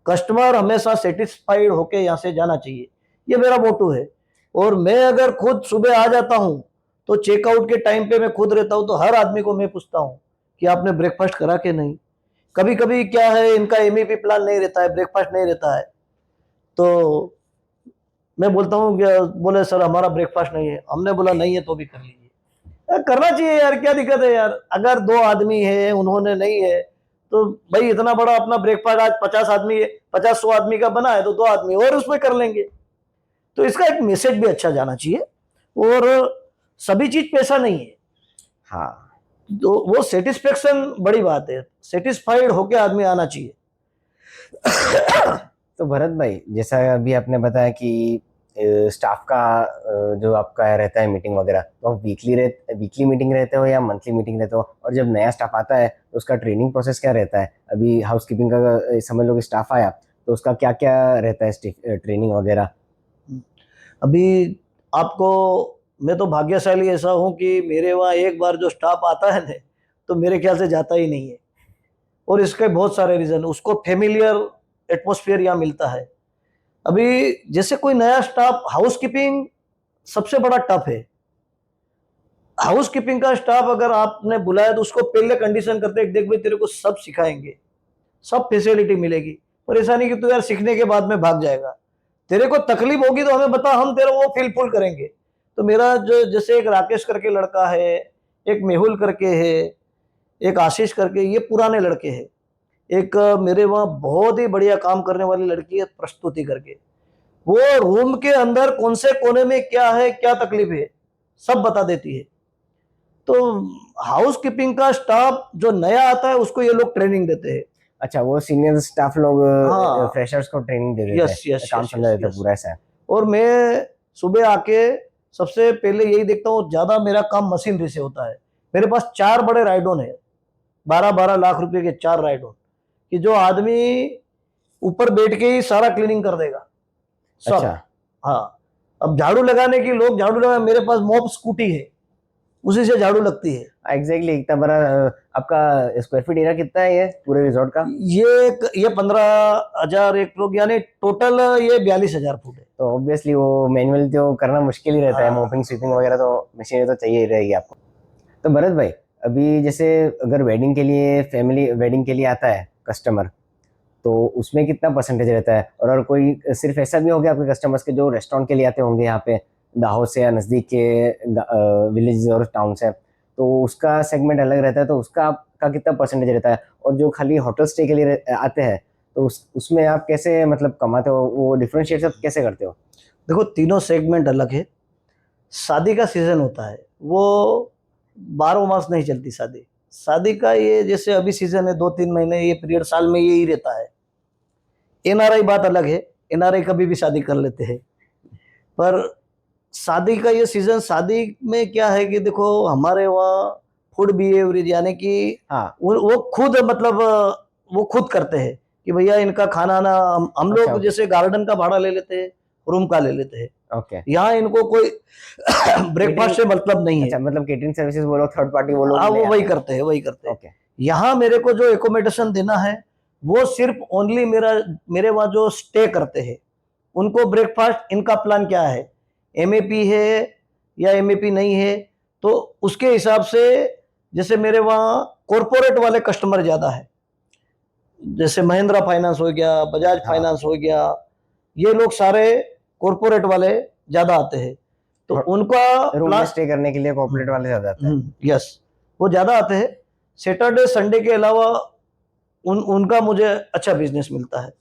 कस्टमर हमेशा सेटिस्फाइड होके यहाँ से जाना चाहिए, ये मेरा मोटो है। और मैं अगर खुद सुबह आ जाता हूँ तो चेकआउट के टाइम पे मैं खुद रहता हूँ, तो हर आदमी को मैं पूछता हूँ कि आपने ब्रेकफास्ट करा कि नहीं। कभी कभी क्या है, इनका एमईपी प्लान नहीं रहता है, ब्रेकफास्ट नहीं रहता है, तो मैं बोलता हूँ बोले सर हमारा ब्रेकफास्ट नहीं है। हमने बोला नहीं है तो भी कर लीजिए। करना चाहिए यार, क्या दिक्कत है यार। अगर 2 आदमी है उन्होंने नहीं है तो भाई इतना बड़ा अपना ब्रेकफास्ट आज 50 आदमी 50-100 आदमी का बना है तो 2 आदमी और उसमें कर लेंगे। तो इसका एक मैसेज भी अच्छा जाना चाहिए। और सभी चीज पैसा नहीं है, हाँ, तो वो सेटिस्फेक्शन बड़ी बात है, सेटिस्फाइड होके आदमी आना चाहिए। तो भरत भाई, जैसा अभी आपने बताया कि स्टाफ का जो आपका रहता है मीटिंग वगैरह, तो आप वीकली मीटिंग रहते हो या मंथली मीटिंग रहते हो? और जब नया स्टाफ आता है तो उसका ट्रेनिंग प्रोसेस क्या रहता है? अभी हाउसकीपिंग का समझ लो कि स्टाफ आया तो उसका क्या क्या रहता है ट्रेनिंग वगैरह? अभी आपको, मैं तो भाग्यशाली ऐसा हूं कि मेरे वहाँ एक बार जो स्टाफ आता है ना, तो मेरे ख्याल से जाता ही नहीं है। और इसके बहुत सारे रीजन, उसको फेमिलियर एटमॉस्फेयर यहाँ मिलता है। अभी जैसे कोई नया स्टाफ, हाउसकीपिंग सबसे बड़ा टफ है। हाउसकीपिंग का स्टाफ अगर आपने बुलाया तो उसको पहले कंडीशन करते हैं, देख भाई तेरे को सब सिखाएंगे, सब फैसिलिटी मिलेगी, परेशानी की तो यार सीखने के बाद में भाग जाएगा। तेरे को तकलीफ होगी तो हमें बता, हम तेरा वो फुल करेंगे। तो मेरा जो, जैसे एक राकेश करके लड़का है, एक मेहुल करके है, एक आशीष करके, ये पुराने लड़के हैं। एक मेरे वहाँ बहुत ही बढ़िया काम करने वाली लड़की है प्रस्तुति करके, वो रूम के अंदर कौन से कोने में क्या है, क्या तकलीफ है, सब बता देती है। तो हाउसकीपिंग का स्टाफ जो नया आता है उसको ये लोग ट्रेनिंग देते हैं। अच्छा, वो सीनियर स्टाफ लोग हाँ, फ्रेशर्स को ट्रेनिंग दे देते यस हैं, यस काम यस समझा यस देते हैं यस। पूरा, ऐसा है? और मैं सुबह आके सबसे पहले यही देखता हूँ, ज्यादा मेरा काम मशीनरी से होता है। मेरे पास 4 बड़े राइडोन है, 12-12 लाख रुपए के 4 राइडोन, कि जो आदमी ऊपर बैठ के ही सारा क्लीनिंग कर देगा सब। अच्छा, हाँ, अब झाड़ू लगाने की, लोग झाड़ू लगा, मेरे पास मॉप स्कूटी है, उसी से झाड़ू लगती है। एग्जैक्टली। इतना बड़ा आपका स्क्वायर फीट एरिया कितना है ये पूरे रिजॉर्ट का? ये 15,000 एक लोग, यानी टोटल ये 42,000 फुट है। तो ऑब्वियसली वो मैनुअल तो करना मुश्किल ही रहता है, मोपिंग स्वीपिंग वगैरह तो मशीनें तो चाहिए ही रहेगी आपको। तो भरत भाई, अभी जैसे अगर वेडिंग के लिए, फैमिली वेडिंग के लिए आता है कस्टमर, तो उसमें कितना परसेंटेज रहता है? और कोई सिर्फ ऐसा भी हो गया आपके कस्टमर्स के जो रेस्टोरेंट के लिए आते होंगे यहाँ पे दाहोद से या नज़दीक के विलेज और टाउन से, तो उसका सेगमेंट अलग रहता है, तो उसका आपका कितना परसेंटेज रहता है? और जो खाली होटल स्टे के लिए आते हैं, तो उसमें आप कैसे मतलब कमाते हो, वो डिफरेंशिएट सब कैसे करते हो? देखो, तीनों सेगमेंट अलग है। शादी का सीजन होता है, वो 12 मास नहीं चलती शादी। शादी का ये जैसे अभी सीजन है 2-3 महीने, ये पीरियड साल में यही रहता है। एनआरआई बात अलग है, एनआरआई कभी भी शादी कर लेते हैं, पर शादी का ये सीजन, शादी में क्या है कि देखो हमारे वहाँ फूड बिहेवियर, यानी कि हाँ, वो खुद मतलब वो खुद करते हैं कि भैया इनका खाना ना, हम अच्छा, लोग जैसे गार्डन का भाड़ा ले लेते हैं, रूम का ले लेते हैं। ओके। यहाँ इनको कोई ब्रेकफास्ट से मतलब नहीं है। अच्छा, मतलब केटरिंग सर्विसेज वो लोग, थर्ड पार्टी वो लोग हाँ, ले वो आते वही हैं? करते हैं, वही करते हैं। ओके, यहाँ मेरे को जो एकोमोडेशन देना है वो सिर्फ ओनली मेरे वहाँ जो स्टे करते हैं उनको ब्रेकफास्ट, इनका प्लान क्या है, एमएपी है या एमएपी नहीं है, तो उसके हिसाब से। जैसे मेरे वहाँ कॉरपोरेट वाले कस्टमर ज्यादा है, जैसे महिंद्रा फाइनेंस हो गया, बजाज हाँ, फाइनेंस हो गया, ये लोग सारे कॉरपोरेट वाले ज्यादा आते हैं, तो उनका रूम में प्लान, स्टे करने के लिए कॉर्पोरेट वाले ज्यादा आते हैं। यस, वो ज्यादा आते हैं। सैटरडे संडे के अलावा उनका मुझे अच्छा बिजनेस मिलता है,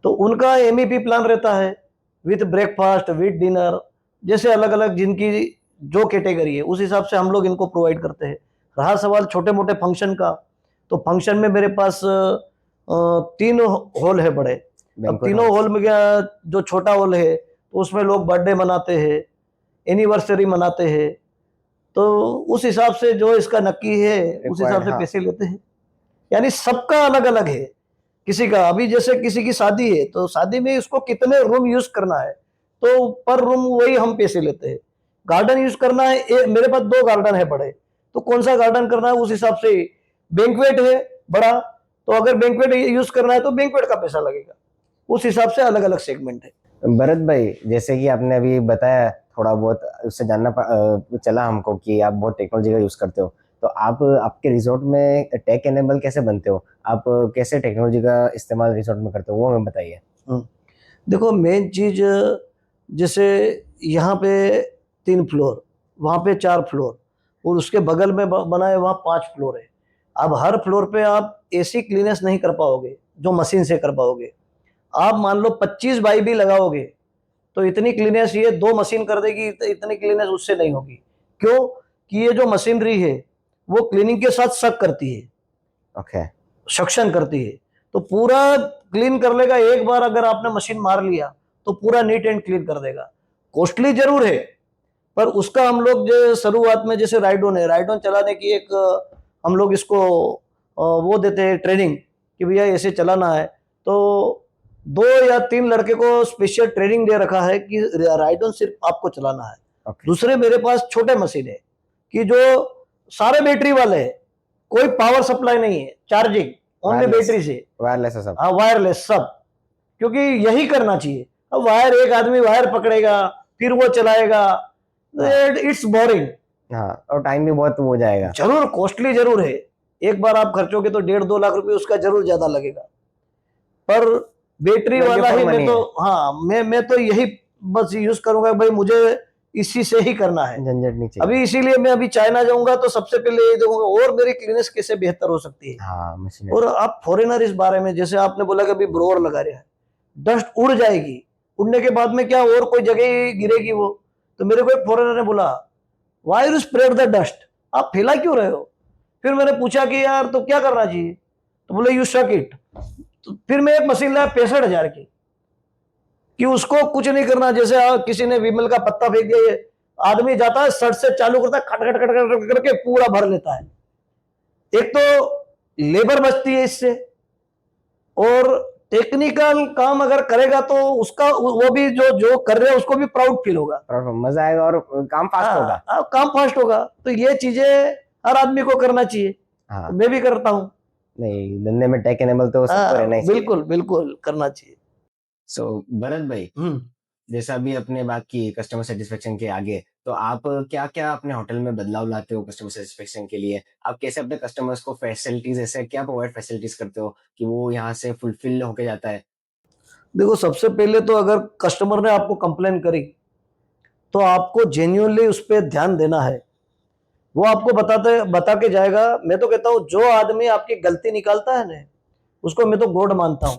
तो उनका एमईपी प्लान रहता है विथ ब्रेकफास्ट विथ डिनर, जैसे अलग अलग जिनकी जो कैटेगरी है उस हिसाब से हम लोग इनको प्रोवाइड करते हैं। रहा सवाल छोटे मोटे फंक्शन का, तो फंक्शन में मेरे पास 3 हॉल है बड़े। अब तीनों हॉल में क्या, जो छोटा हॉल है तो उसमें लोग बर्थडे मनाते हैं, एनिवर्सरी मनाते हैं, तो उस हिसाब से जो इसका नक्की है उस हिसाब से पैसे लेते हैं। यानी सबका अलग अलग है। किसी का अभी जैसे किसी की शादी है तो शादी में उसको कितने रूम यूज करना है, तो पर रूम वही हम पैसे लेते हैं। गार्डन यूज करना है, मेरे पास 2 गार्डन है बड़े, तो कौन सा गार्डन करना है उस हिसाब से। बैंक्वेट है बड़ा, तो अगर बैंक्वेट यूज करना है तो बैंक्वेट का पैसा लगेगा। उस हिसाब से अलग अलग सेगमेंट है। भरत भाई, जैसे कि आपने अभी बताया, थोड़ा बहुत उससे चला हमको कि आप बहुत टेक्नोलॉजी का यूज करते हो। तो आप आपके रिजॉर्ट में टेक एनेबल कैसे बनते हो? आप कैसे टेक्नोलॉजी का इस्तेमाल रिजॉर्ट में करते हो, वो हमें बताइए। देखो मेन चीज, जैसे यहाँ पे 3 फ्लोर, वहाँ पे 4 फ्लोर, और उसके बगल में बना है वहाँ 5 फ्लोर है। अब हर फ्लोर पे आप एसी क्लीनेस नहीं कर पाओगे जो मशीन से कर पाओगे। आप मान लो 25 बाई भी लगाओगे तो इतनी क्लीनेस ये 2 मशीन कर देगी, इतनी क्लीनेस उससे नहीं होगी। क्यों? कि ये जो मशीनरी है वो क्लीनिंग के साथ सक करती है, ओके। सक्शन करती है, तो पूरा क्लीन कर लेगा। एक बार अगर आपने मशीन मार लिया तो पूरा नीट एंड क्लीन कर देगा। कॉस्टली जरूर है, पर उसका हम लोग जो शुरुआत में जैसे राइडोन है, राइडोन चलाने की एक हम लोग इसको वो देते हैं ट्रेनिंग कि भैया ऐसे चलाना है, तो 2 या 3 लड़के को स्पेशल ट्रेनिंग दे रखा है कि राइडोन सिर्फ आपको चलाना है। ओके। दूसरे मेरे पास छोटे मशीन है कि जो सारे बैटरी वाले है, कोई पावर सप्लाई नहीं है, चार्जिंग ओनली बैटरी से। वायरलेस है सब। हाँ वायरलेस सब, क्योंकि यही करना चाहिए। अब वायर एक आदमी वायर पकड़ेगा फिर वो चलाएगा, इट्स बोरिंग। हाँ, और टाइम भी बहुत हो जाएगा। जरूर कॉस्टली जरूर है, एक बार आप खर्चोगे तो 1.5-2 लाख रुपए उसका जरूर ज्यादा लगेगा, पर बैटरी Value वाला for ही money मैं तो, हाँ मैं तो यही बस यूज करूंगा भाई, मुझे इसी से ही करना है। झंझट नहीं चाहिए। अभी इसीलिए मैं अभी चाइना जाऊंगा तो सबसे पहले ये देखूंगा और मेरी क्लीनेस कैसे बेहतर हो सकती है। हाँ, मशीन। और आप फॉरेनर इस बारे में, जैसे आपने बोला कि अभी ब्रोअर लगा रहे हैं, डस्ट उड़ जाएगी, उड़ने के बाद में क्या और कोई जगह ही गिरेगी वो। तो मेरे को एक फॉरेनर ने बोला, why you spread the dust, आप फैला क्यों रहे हो? फिर मैंने पूछा कि यार तो क्या करना चाहिए, तो बोले यू शक इट। तो फिर मैं एक मशीन लाया 65,000 की, कि उसको कुछ नहीं करना। जैसे किसी ने विमल का पत्ता फेंक दिया, ये आदमी जाता है शर्ट से चालू करता है, खट खट खट खट करके पूरा भर लेता है। एक तो लेबर बचती है इससे, और टेक्निकल काम अगर करेगा तो उसका वो भी जो जो कर रहे हैं उसको भी प्राउड फील होगा, और मजा आएगा और काम फास्ट होगा। काम फास्ट होगा। तो ये चीजें हर आदमी को करना चाहिए। हाँ। मैं भी करता हूँ। नहीं, धंधे में टेक एनेबल तो सबको रहना ही चाहिए। बिल्कुल बिल्कुल करना चाहिए। सो भरत भाई, जैसा अभी अपने बात की कस्टमर सेटिस्फेक्शन के आगे, तो आप क्या क्या अपने होटल में बदलाव लाते हो कस्टमर सेटिस्फेक्शन के लिए? आप कैसे अपने कस्टमर्स को फैसिलिटीज, ऐसे क्या प्रोवाइड फैसिलिटीज करते हो कि वो यहाँ से फुलफिल होके जाता है? देखो सबसे पहले तो अगर कस्टमर ने आपको कंप्लेन करी तो आपको जेन्युइनली उस पर ध्यान देना है। वो आपको बता के जाएगा। मैं तो कहता हूँ जो आदमी आपकी गलती निकालता है ना, उसको मैं तो गॉड मानता हूँ,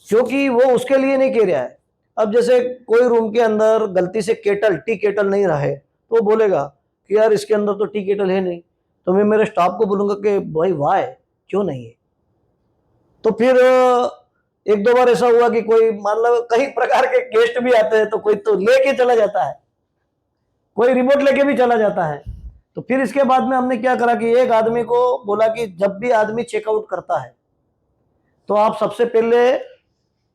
क्योंकि वो उसके लिए नहीं कह रहा है। अब जैसे कोई रूम के अंदर गलती से टी केटल नहीं रहे तो वो बोलेगा कि यार इसके अंदर तो टी केटल है नहीं, तो मैं मेरे स्टाफ को बोलूंगा कि भाई वाह क्यों नहीं है। तो फिर 1-2 बार ऐसा हुआ कि कोई मान लो कई प्रकार के गेस्ट भी आते हैं, तो कोई तो लेके चला जाता है, कोई रिमोट लेके भी चला जाता है। तो फिर इसके बाद में हमने क्या करा कि एक आदमी को बोला कि जब भी आदमी चेकआउट करता है तो आप सबसे पहले,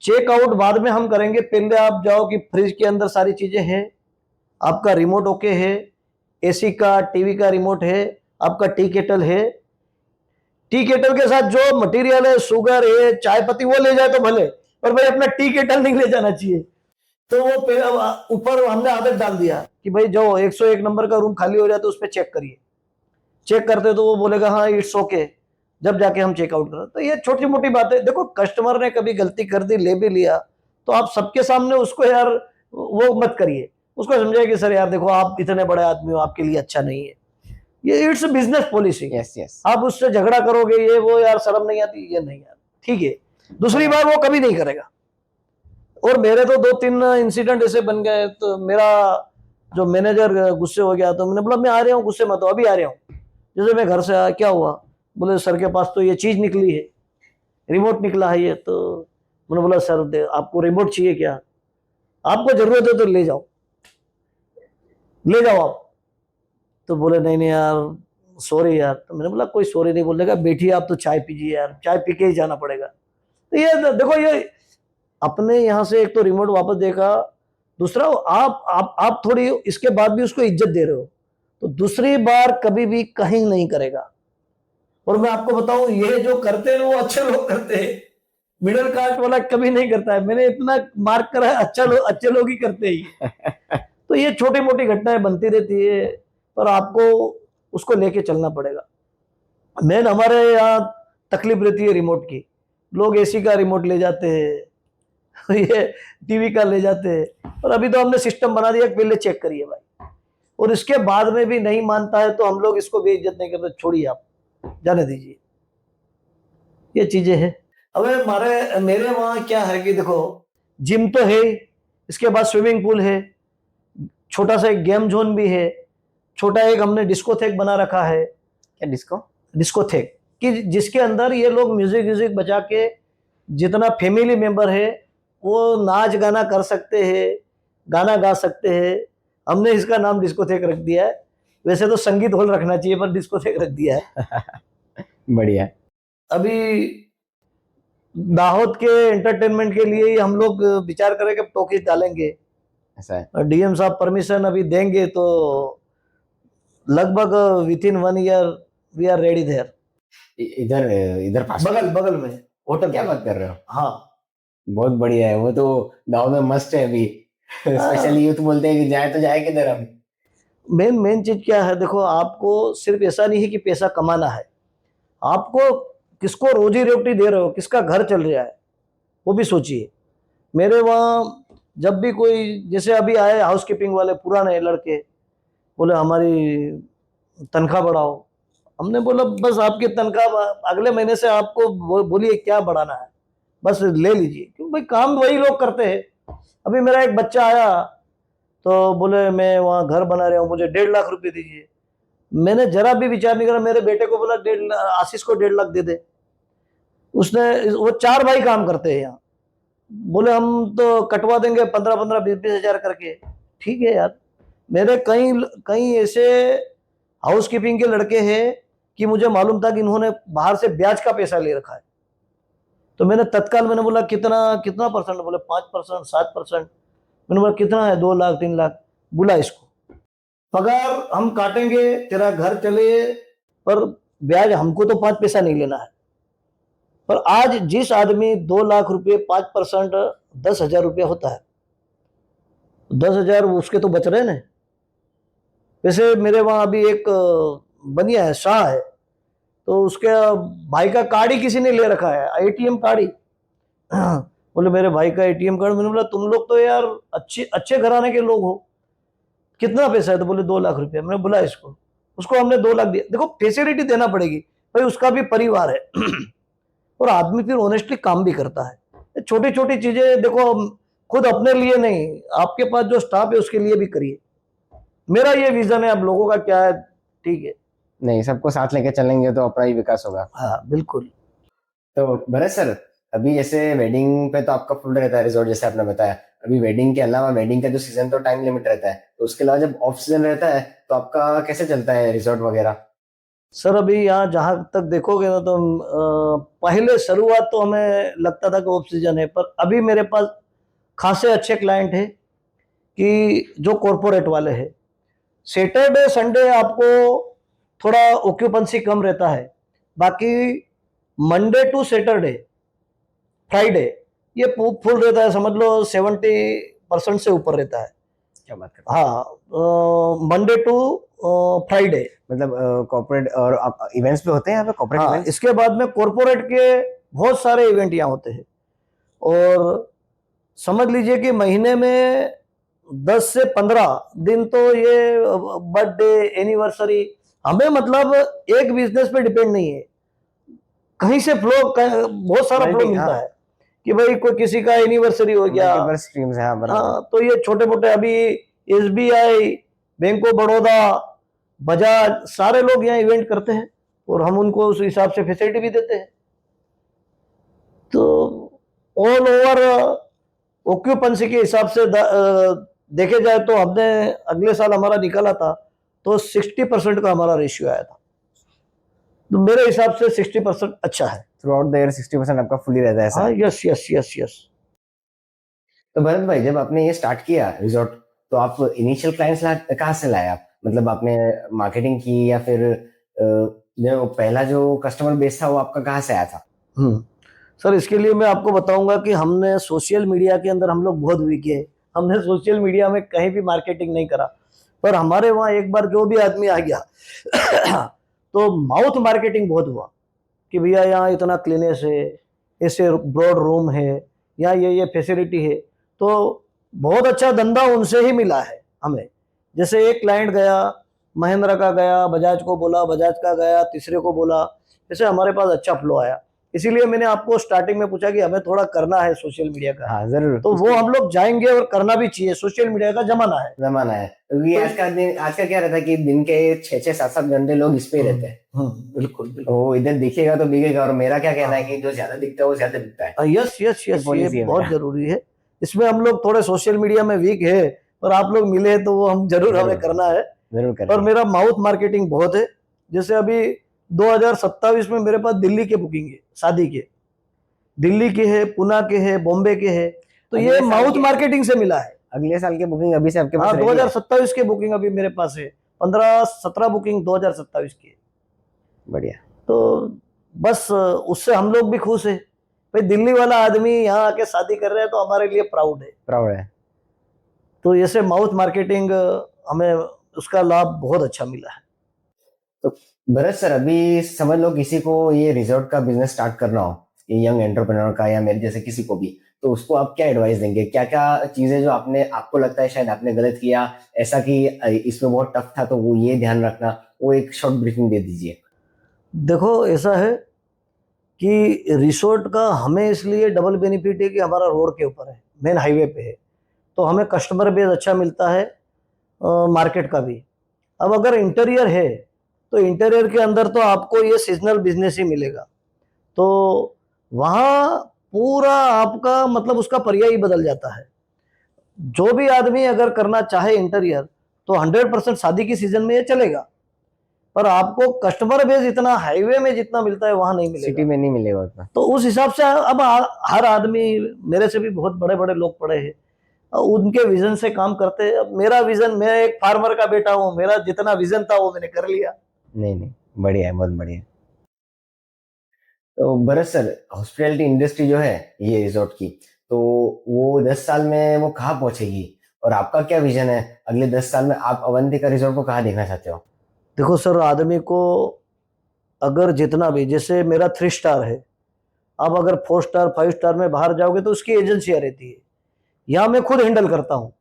चेकआउट बाद में हम करेंगे, पहले आप जाओ कि फ्रिज के अंदर सारी चीजें हैं, आपका रिमोट ओके है, एसी का टीवी का रिमोट है, आपका टी केटल है। टी केटल के साथ जो मटेरियल है, शुगर है, चाय पत्ती, वो ले जाए तो भले, पर भाई अपना टी केटल नहीं ले जाना चाहिए। तो वो ऊपर हमने आदत डाल दिया कि भाई जो 101 नंबर का रूम खाली हो जाए तो उस पर चेक करिए। चेक करते तो वो बोलेगा हाँ इट्स ओके, जब जाके हम चेकआउट करें। तो ये छोटी मोटी बातें, देखो कस्टमर ने कभी गलती कर दी, ले भी लिया, तो आप सबके सामने उसको यार वो मत करिए, उसको समझाइए कि सर यार देखो आप इतने बड़े आदमी हो, आपके लिए अच्छा नहीं है। ये it's business policy. Yes yes. आप उससे झगड़ा करोगे ये वो, यार शर्म नहीं आती, ये नहीं यार ठीक है। दूसरी बार वो कभी नहीं करेगा। और मेरे तो 2-3 इंसिडेंट ऐसे बन गए, तो मेरा जो मैनेजर गुस्से हो गया, तो मैंने बोला मैं आ रहा हूँ, गुस्से मत हो, अभी आ रहा हूँ। जैसे मैं घर से आया, क्या हुआ? बोले सर के पास तो ये चीज निकली है, रिमोट निकला है ये। तो मैंने बोला सर आपको रिमोट चाहिए क्या? आपको जरूरत है तो ले जाओ, ले जाओ आप। तो बोले नहीं नहीं यार सॉरी यार। तो मैंने बोला कोई सॉरी नहीं बोलेगा, बैठिए आप तो चाय पीजिए यार, चाय पी के ही जाना पड़ेगा। तो ये देखो, ये अपने यहाँ से एक तो रिमोट वापस देगा, दूसरा आप थोड़ी इसके बाद भी उसको इज्जत दे रहे हो, तो दूसरी बार कभी भी कहीं नहीं करेगा। और मैं आपको बताऊं, ये जो करते हैं वो अच्छे लोग करते हैं, मिडिल क्लास वाला कभी नहीं करता है। मैंने इतना मार्क करा है, अच्छे लोग ही करते हैं। तो ये छोटी मोटी घटनाएं बनती रहती है, पर आपको उसको लेके चलना पड़ेगा। मेन हमारे यहाँ तकलीफ रहती है रिमोट की, लोग एसी का रिमोट ले जाते हैं, ये टीवी का ले जाते हैं, और अभी तो हमने सिस्टम बना दिया पहले चेक करिए भाई, और इसके बाद में भी नहीं मानता है तो हम लोग इसको भी इज्जत नहीं करते, छोड़िए आप, जाने दीजिए, ये चीजें हैं। अब मेरे वहां क्या है कि देखो, जिम तो है, इसके बाद स्विमिंग पूल है, छोटा सा एक गेम जोन भी है, छोटा एक हमने डिस्कोथेक बना रखा है। क्या डिस्को? डिस्कोथेक, कि जिसके अंदर ये लोग म्यूजिक व्यूजिक बजा के, जितना फैमिली मेंबर है वो नाच गाना कर सकते हैं, गाना गा सकते हैं। हमने इसका नाम डिस्कोथेक रख दिया है, वैसे तो संगीत हॉल रखना चाहिए पर डिस्कोथेक रख दिया है। बढ़िया। अभी दाहोद के एंटरटेनमेंट के लिए ही हम लोग विचार करें कि टॉकीज डालेंगे, ऐसा है। डीएम साहब परमिशन अभी देंगे तो लगभग within 1 year we are ready there. इधर इधर पास में? बगल में होटल। क्या बात कर रहे हो? हाँ, बहुत बढ़िया है, वो तो गाँव में मस्त है अभी। स्पेशली यूथ बोलते हैं कि जाए तो जाए किधर हम। मेन चीज क्या है, देखो आपको सिर्फ ऐसा नहीं है कि पैसा कमाना है, आपको किसको रोजी रोटी दे रहे हो, किसका घर चल रहा है, वो भी सोचिए। मेरे वहाँ जब भी कोई, जैसे अभी आए हाउस कीपिंग वाले पुराने लड़के, बोले हमारी तनख्वाह बढ़ाओ। हमने बोला बस आपकी तनख्वाह अगले महीने से आपको बोलिए क्या बढ़ाना है, बस ले लीजिए, क्योंकि भाई काम वही लोग करते हैं। अभी मेरा एक बच्चा आया तो बोले मैं वहाँ घर बना रहा हूँ, मुझे 1.5 लाख रुपए दीजिए। मैंने जरा भी विचार नहीं करा, मेरे बेटे को बोला आशीष को 1.5 लाख दे दे। उसने, वो 4 भाई काम करते हैं यहाँ, बोले हम तो कटवा देंगे 15-15, 20-20 हजार करके। ठीक है यार, मेरे कई कई ऐसे हाउस कीपिंग के लड़के हैं कि मुझे मालूम था कि इन्होंने बाहर से ब्याज का पैसा ले रखा है, तो मैंने तत्काल मैंने बोला कितना कितना परसेंट, बोले 5%, 7%। मैंने बोला कितना है, 2 लाख 3 लाख, बुला इसको, पगार हम काटेंगे, तेरा घर चले, पर ब्याज हमको तो 5 पैसा नहीं लेना है। पर आज जिस आदमी 2 लाख रुपए 5% 10,000 रुपया होता है, 10,000 उसके तो बच रहे ना। वैसे मेरे वहां अभी एक बनिया है, शाह है, तो उसके भाई का कार्ड ही किसी ने ले रखा है, एटीएम कार्ड ही। बोले मेरे भाई का एटीएम कार्ड। मैंने बोला तुम लोग तो यार अच्छे घराने के लोग हो, कितना पैसा है, तो बोले 2 लाख रुपया। मैंने बोला इसको, उसको हमने 2 लाख दिया। देखो फैसिलिटी देना पड़ेगी भाई, उसका भी परिवार है। और आदमी फिर ऑनेस्टली काम भी करता है। छोटी छोटी चीजें देखो, खुद अपने लिए नहीं, आपके पास जो स्टाफ है उसके लिए भी करिए। मेरा ये विजन है, अब लोगों का क्या है, ठीक है। नहीं, सबको साथ लेके चलेंगे तो अपना ही विकास होगा। हाँ बिल्कुल। तो भरत सर, अभी जैसे वेडिंग पे तो आपका फुल रहता है रिजॉर्ट, जैसे आपने बताया। अभी वेडिंग के अलावा, वेडिंग का जो सीजन तो टाइम लिमिट रहता है, तो उसके अलावा जब ऑफ सीजन रहता है तो आपका कैसे चलता है रिजॉर्ट वगैरह? सर अभी यहाँ जहां तक देखोगे ना, तो पहले शुरुआत तो हमें लगता था कि ऑफ सीजन है, पर अभी मेरे पास खासे अच्छे क्लाइंट हैं कि जो कॉरपोरेट वाले हैं। सैटरडे संडे आपको थोड़ा ऑक्यूपेंसी कम रहता है, बाकी मंडे टू सैटरडे फ्राइडे ये फुल रहता है, समझ लो 70% से ऊपर रहता है। क्या बात करते हैं? हाँ, मंडे टू फ्राइडे। मतलब कॉर्पोरेट और इवेंट्स भी होते हैं यहाँ पे, कॉर्पोरेट हाँ, इवेंट्स? इसके बाद में कॉरपोरेट के बहुत सारे इवेंट यहाँ होते हैं, और समझ लीजिए कि महीने में 10 से 15 दिन तो ये बर्थडे एनिवर्सरी, हमें मतलब एक बिजनेस पे डिपेंड नहीं है, कहीं से फ्लो, बहुत सारा फ्लो मिलता है कि भाई कोई किसी का एनिवर्सरी हो गया। मल्टीपल स्ट्रीम्स हैं। हाँ, तो ये छोटे मोटे, अभी SBI, bank of Baroda, Bajaj, सारे लोग यहाँ इवेंट करते हैं, और हम उनको उस हिसाब से फैसिलिटी भी देते हैं। तो ऑल ओवर ऑक्यूपेंसी के हिसाब से देखे जाए तो हमने अगले साल हमारा निकाला था तो 60% का हमारा रेशियो आया था। तो मेरे हिसाब से 60% अच्छा है। थ्रू आउट द ईयर 60% आपका फुली रहता है हाँ, ऐसा? Yes yes yes yes. तो भरत भाई, जब आपने ये स्टार्ट किया रिजॉर्ट, तो आप इनिशियल क्लाइंट्स कहाँ से लाए आप? मतलब आपने मार्केटिंग की या फिर जो पहला जो कस्टमर बेस था वो आपका कहाँ से आया था? सर, इसके लिए मैं आपको बताऊंगा कि हमने सोशल मीडिया के अंदर हम लोग बहुत वीक है। हमने सोशल मीडिया में कहीं भी मार्केटिंग नहीं करा, पर हमारे वहाँ एक बार जो भी आदमी आ गया तो माउथ मार्केटिंग बहुत हुआ कि भैया यहाँ इतना क्लीनेस है, ऐसे ब्रॉड रूम है, यहाँ ये फैसिलिटी है। तो बहुत अच्छा धंधा उनसे ही मिला है हमें। जैसे एक क्लाइंट गया, महिंद्रा का गया, बजाज को बोला, बजाज का गया, तीसरे को बोला, जैसे हमारे पास अच्छा फ्लो आया। इसीलिए मैंने आपको स्टार्टिंग में पूछा कि हमें थोड़ा करना है सोशल मीडिया का। हाँ जरूर। तो वो हम लोग जाएंगे और करना भी चाहिए, सोशल मीडिया का जमाना है। जमाना है, क्योंकि आज का क्या रहता है कि दिन के 6-7 घंटे लोग इस पे रहते हैं। बिल्कुल बिल्कुल। तो इधर दिखेगा तो बिकेगा, और मेरा क्या कहना है कि जो ज्यादा दिखता है वो ज्यादा बिकता है। यस यस यस, पॉलिसी ये है बहुत मेरा। जरूरी है। इसमें हम लोग थोड़े सोशल मीडिया में वीक है, और आप लोग मिले तो वो हम जरूर हमें करना है। जरूर पर करेंगे। मेरा माउथ मार्केटिंग बहुत है। जैसे अभी 2027 में मेरे पास दिल्ली के बुकिंग है, शादी के। दिल्ली के है, पुणे के है, बॉम्बे के है। तो अगले ये साल माउथ के- मार्केटिंग से मिला है। अगले साल की बुकिंग अभी से आपके पास हाँ, रेडी है? 2027 के बुकिंग अभी मेरे पास है। 15-17 बुकिंग 2027 की है। बढ़िया। तो बस उससे हम लोग भी खुश है। भाई, दिल्ली वाला आदमी यहाँ आके शादी कर रहे हैं तो हमारे लिए प्राउड है। प्राउड है। तो ऐसे माउथ मार्केटिंग हमें उसका लाभ बहुत अच्छा मिला है। तो भरत सर, अभी समझ लो किसी को ये रिजॉर्ट का बिजनेस स्टार्ट करना हो, ये यंग एंटरप्रेन्योर का या मेरे जैसे किसी को भी, तो उसको आप क्या एडवाइस देंगे? क्या क्या चीजें जो आपको लगता है शायद आपने गलत किया, ऐसा कि इसमें बहुत टफ था, तो वो ये ध्यान रखना, वो एक शॉर्ट ब्रीफिंग दे दीजिए। देखो, ऐसा है कि रिसोर्ट का हमें इसलिए डबल बेनिफिट है कि हमारा रोड के ऊपर है, मेन हाईवे पे है। तो हमें कस्टमर बेस अच्छा मिलता है, मार्केट का भी। अब अगर इंटीरियर है तो इंटीरियर के अंदर तो आपको ये सीजनल बिजनेस ही मिलेगा। तो वहाँ पूरा आपका मतलब उसका पर्याय ही बदल जाता है। जो भी आदमी अगर करना चाहे इंटीरियर, तो 100% शादी की सीजन में ये चलेगा। पर आपको कस्टमर बेस इतना हाईवे में जितना मिलता है वहां नहीं मिलेगा। सिटी में नहीं मिलेगा उतना। तो उस हिसाब से अब हर आदमी, मेरे से भी बहुत बड़े बड़े लोग पड़े हैं, उनके विजन से काम करते हैं। अब मेरा विजन, मैं एक फार्मर का बेटा हूँ, मेरा जितना विजन था वो मैंने कर लिया। नहीं नहीं, बढ़िया है, बहुत बढ़िया। तो भरत सर, हॉस्पिटैलिटी इंडस्ट्री जो है ये रिजॉर्ट की, तो वो 10 साल में वो कहाँ पहुंचेगी, और आपका क्या विजन है अगले 10 साल में? आप अवंतिका रिजॉर्ट को कहाँ देखना चाहते हो? देखो सर, आदमी को अगर जितना भी, जैसे मेरा 3 स्टार है, अब अगर 4 स्टार 5 स्टार में बाहर जाओगे तो उसकी एजेंसियां रहती है। यहाँ मैं खुद हैंडल करता हूँ।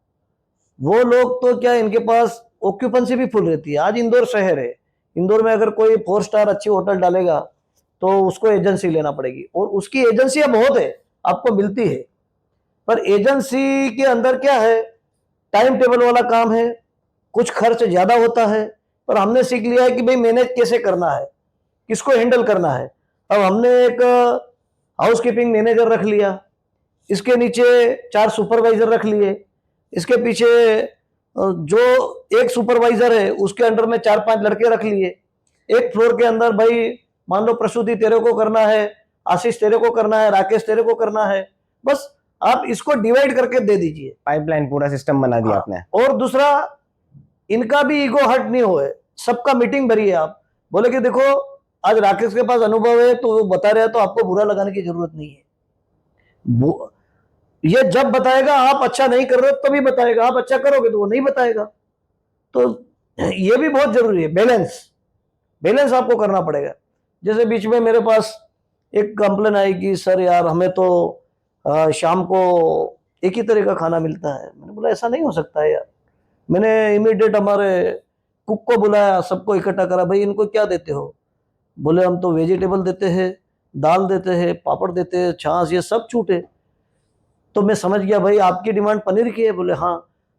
वो लोग तो क्या, इनके पास ऑक्यूपेंसी भी फुल रहती है। आज इंदौर शहर है, इंदौर में अगर कोई 4 स्टार अच्छी होटल डालेगा तो उसको एजेंसी लेना पड़ेगी, और उसकी एजेंसियां बहुत है, आपको मिलती है। पर एजेंसी के अंदर क्या है, टाइम टेबल वाला काम है, कुछ खर्च ज्यादा होता है। पर हमने सीख लिया है कि भाई मैनेज कैसे करना है, किसको हैंडल करना है। अब हमने एक हाउस कीपिंग मैनेजर रख लिया, इसके नीचे 4 सुपरवाइजर रख लिए, इसके पीछे जो एक सुपरवाइजर है उसके अंडर में 4-5 लड़के रख लिए। एक फ्लोर के अंदर भाई, मान लो प्रसूति तेरे को करना है, आशीष तेरे को करना है, राकेश तेरे को करना है। बस आप इसको डिवाइड करके दे दीजिए। पाइपलाइन पूरा सिस्टम बना दिया आपने। और दूसरा, इनका भी ईगो हर्ट नहीं होए, सबका मीटिंग भरी है। आप बोले कि देखो आज राकेश के पास अनुभव है तो वो बता रहे हैं, तो आपको बुरा लगाने की जरूरत नहीं है। ये जब बताएगा आप अच्छा नहीं कर रहे हो तभी बताएगा, आप अच्छा करोगे तो वो नहीं बताएगा। तो ये भी बहुत जरूरी है, बैलेंस। बैलेंस आपको करना पड़ेगा। जैसे बीच में मेरे पास एक कंप्लेन आई कि सर यार, हमें तो शाम को एक ही तरह का खाना मिलता है। मैंने बोला ऐसा नहीं हो सकता है यार। मैंने इमीडिएट हमारे कुक को बुलाया, सबको इकट्ठा करा, भाई इनको क्या देते हो? बोले हम तो वेजिटेबल देते हैं, दाल देते हैं, पापड़ देते हैं, छाछ, ये सब छूटे। तो मैं समझ गया भाई आपकी डिमांड पनीर की है। बोले हाँ।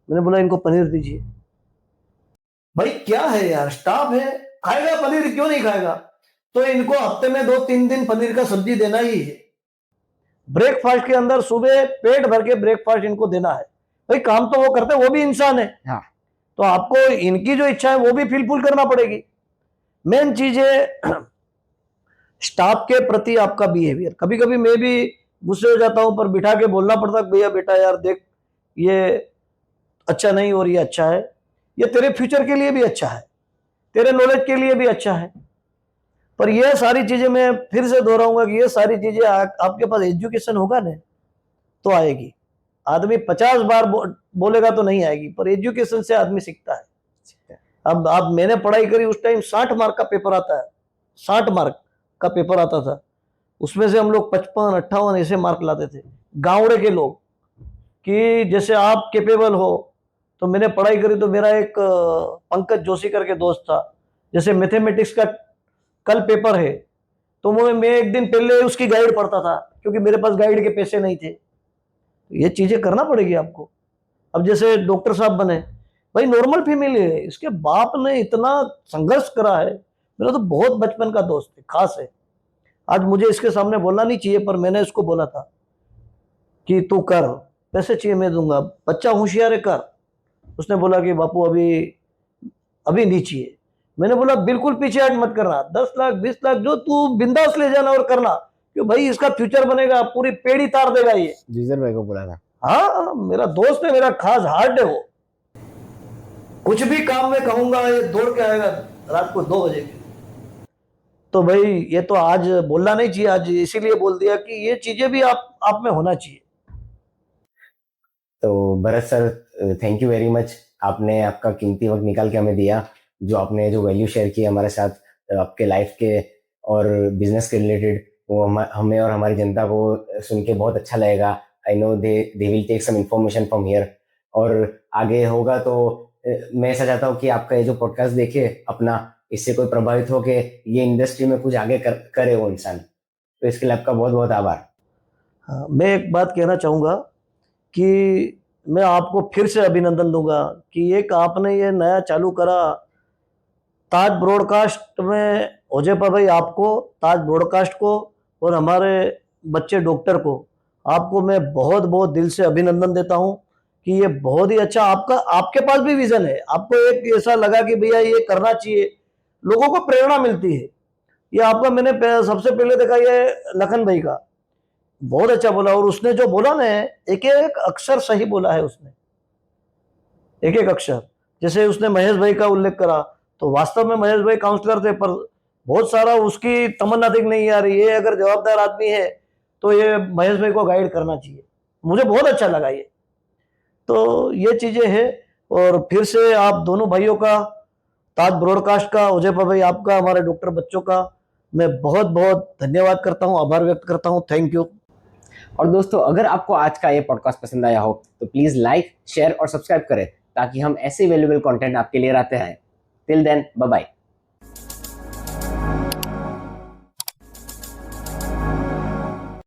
मैंने बोला इनको पनीर दीजिए। भाई क्या है यार, स्टाफ है, खाएगा पनीर, क्यों नहीं खाएगा? तो इनको हफ्ते में 2-3 दिन पनीर का सब्जी देना ही है। ब्रेकफास्ट के अंदर सुबह पेट भर के ब्रेकफास्ट इनको देना है। भाई काम तो वो करते हैं, वो भी इंसान है। हाँ। तो आपको इनकी जो इच्छा है वो भी फिलफुल करना पड़ेगी। मेन चीज है स्टाफ के प्रति आपका बिहेवियर। कभी कभी मैं भी गुस्से हो जाता हूं, पर बिठा के बोलना पड़ता है, भैया बेटा यार देख, ये अच्छा नहीं और ये अच्छा है, ये तेरे फ्यूचर के लिए भी अच्छा है, तेरे नॉलेज के लिए भी अच्छा है। पर ये सारी चीजें मैं फिर से दोहराऊंगा कि ये सारी चीजें आपके पास एजुकेशन होगा ना तो आएगी। आदमी 50 बार बोलेगा तो नहीं आएगी, पर एजुकेशन से आदमी सीखता है। अब मैंने पढ़ाई करी उस टाइम 60 मार्क का पेपर आता है, 60 मार्क का पेपर आता था, उसमें से हम लोग 55 58 ऐसे मार्क लाते थे, गांवड़े के लोग, कि जैसे आप कैपेबल हो। तो मैंने पढ़ाई करी तो मेरा एक पंकज जोशी करके दोस्त था, जैसे मैथमेटिक्स का कल पेपर है तो मैं एक दिन पहले उसकी गाइड पढ़ता था, क्योंकि मेरे पास गाइड के पैसे नहीं थे। ये चीजें करना पड़ेगी आपको। अब जैसे डॉक्टर साहब बने, भाई नॉर्मल फैमिली है, इसके बाप ने इतना संघर्ष करा है। मेरा तो बहुत बचपन का दोस्त है, खास है। आज मुझे इसके सामने बोलना नहीं चाहिए, पर मैंने इसको बोला था कि तू कर, पैसे चाहिए मैं दूंगा, बच्चा होशियार है कर। उसने बोला कि बापू अभी अभी नहीं चाहिए। मैंने बोला बिल्कुल पीछे हट मत करना, 10 लाख 20 लाख जो तू बिंदास ले जाना और करना, क्यों भाई इसका फ्यूचर बनेगा, पूरी पेड़ी तार देगा ये। जीजर भाई को बोला था। हाँ, मेरा दोस्त है, मेरा खास हार्ट है वो। कुछ भी काम में कहूंगा ये दौड़ के आएगा रात को 2 बजे। तो भाई ये तो आज बोलना नहीं चाहिए, आज इसीलिए बोल दिया कि ये चीजें भी आप में होना चाहिए। तो Bharat sir, thank you very much, आपने आपका कीमती वक्त निकाल के हमें दिया, जो आपने जो वैल्यू शेयर की हमारे साथ आपके लाइफ के और बिजनेस के रिलेटेड, वो हमें और हमारी जनता को सुन के बहुत अच्छा लगेगा। I know they will take some information from here, और आगे होगा तो मैं ऐसा चाहता हूँ कि आपका ये जो पॉडकास्ट देखे अपना, इससे कोई प्रभावित हो के ये इंडस्ट्री में कुछ आगे करे वो इंसान। तो इसके लिए आपका बहुत बहुत आभार। हाँ, मैं एक बात कहना चाहूँगा कि मैं आपको फिर से अभिनंदन दूंगा कि एक आपने ये नया चालू करा ताज ब्रॉडकास्ट में। ओजेपा भाई आपको, ताज ब्रॉडकास्ट को और हमारे बच्चे डॉक्टर को, आपको मैं बहुत बहुत दिल से अभिनंदन देता हूं कि ये बहुत ही अच्छा आपके पास भी विजन है। आपको एक ऐसा लगा कि भैया ये करना चाहिए, लोगों को प्रेरणा मिलती है। ये आपका मैंने सबसे पहले देखा ये लखन भाई का, बहुत अच्छा बोला, और उसने जो बोला ना एक एक अक्षर सही बोला है उसने, एक एक अक्षर। जैसे उसने महेश भाई का उल्लेख करा, तो वास्तव में महेश भाई काउंसलर थे, पर बहुत सारा उसकी तमन्ना थी नहीं यार ये अगर जवाबदार आदमी है तो ये महेश भाई को गाइड करना चाहिए। मुझे बहुत अच्छा लगा ये। तो ये चीजें हैं। और फिर से आप दोनों भाइयों का, ताज ब्रॉडकास्ट का, ओजेपा भाई आपका, हमारे डॉक्टर बच्चों का, मैं बहुत बहुत धन्यवाद करता हूँ, आभार व्यक्त करता हूँ। Thank you. और दोस्तों, अगर आपको आज का ये पॉडकास्ट पसंद आया हो तो प्लीज़ लाइक, शेयर और सब्सक्राइब करें, ताकि हम ऐसे वैल्यूएबल कंटेंट आपके लिए लाते हैं। Till then, bye bye.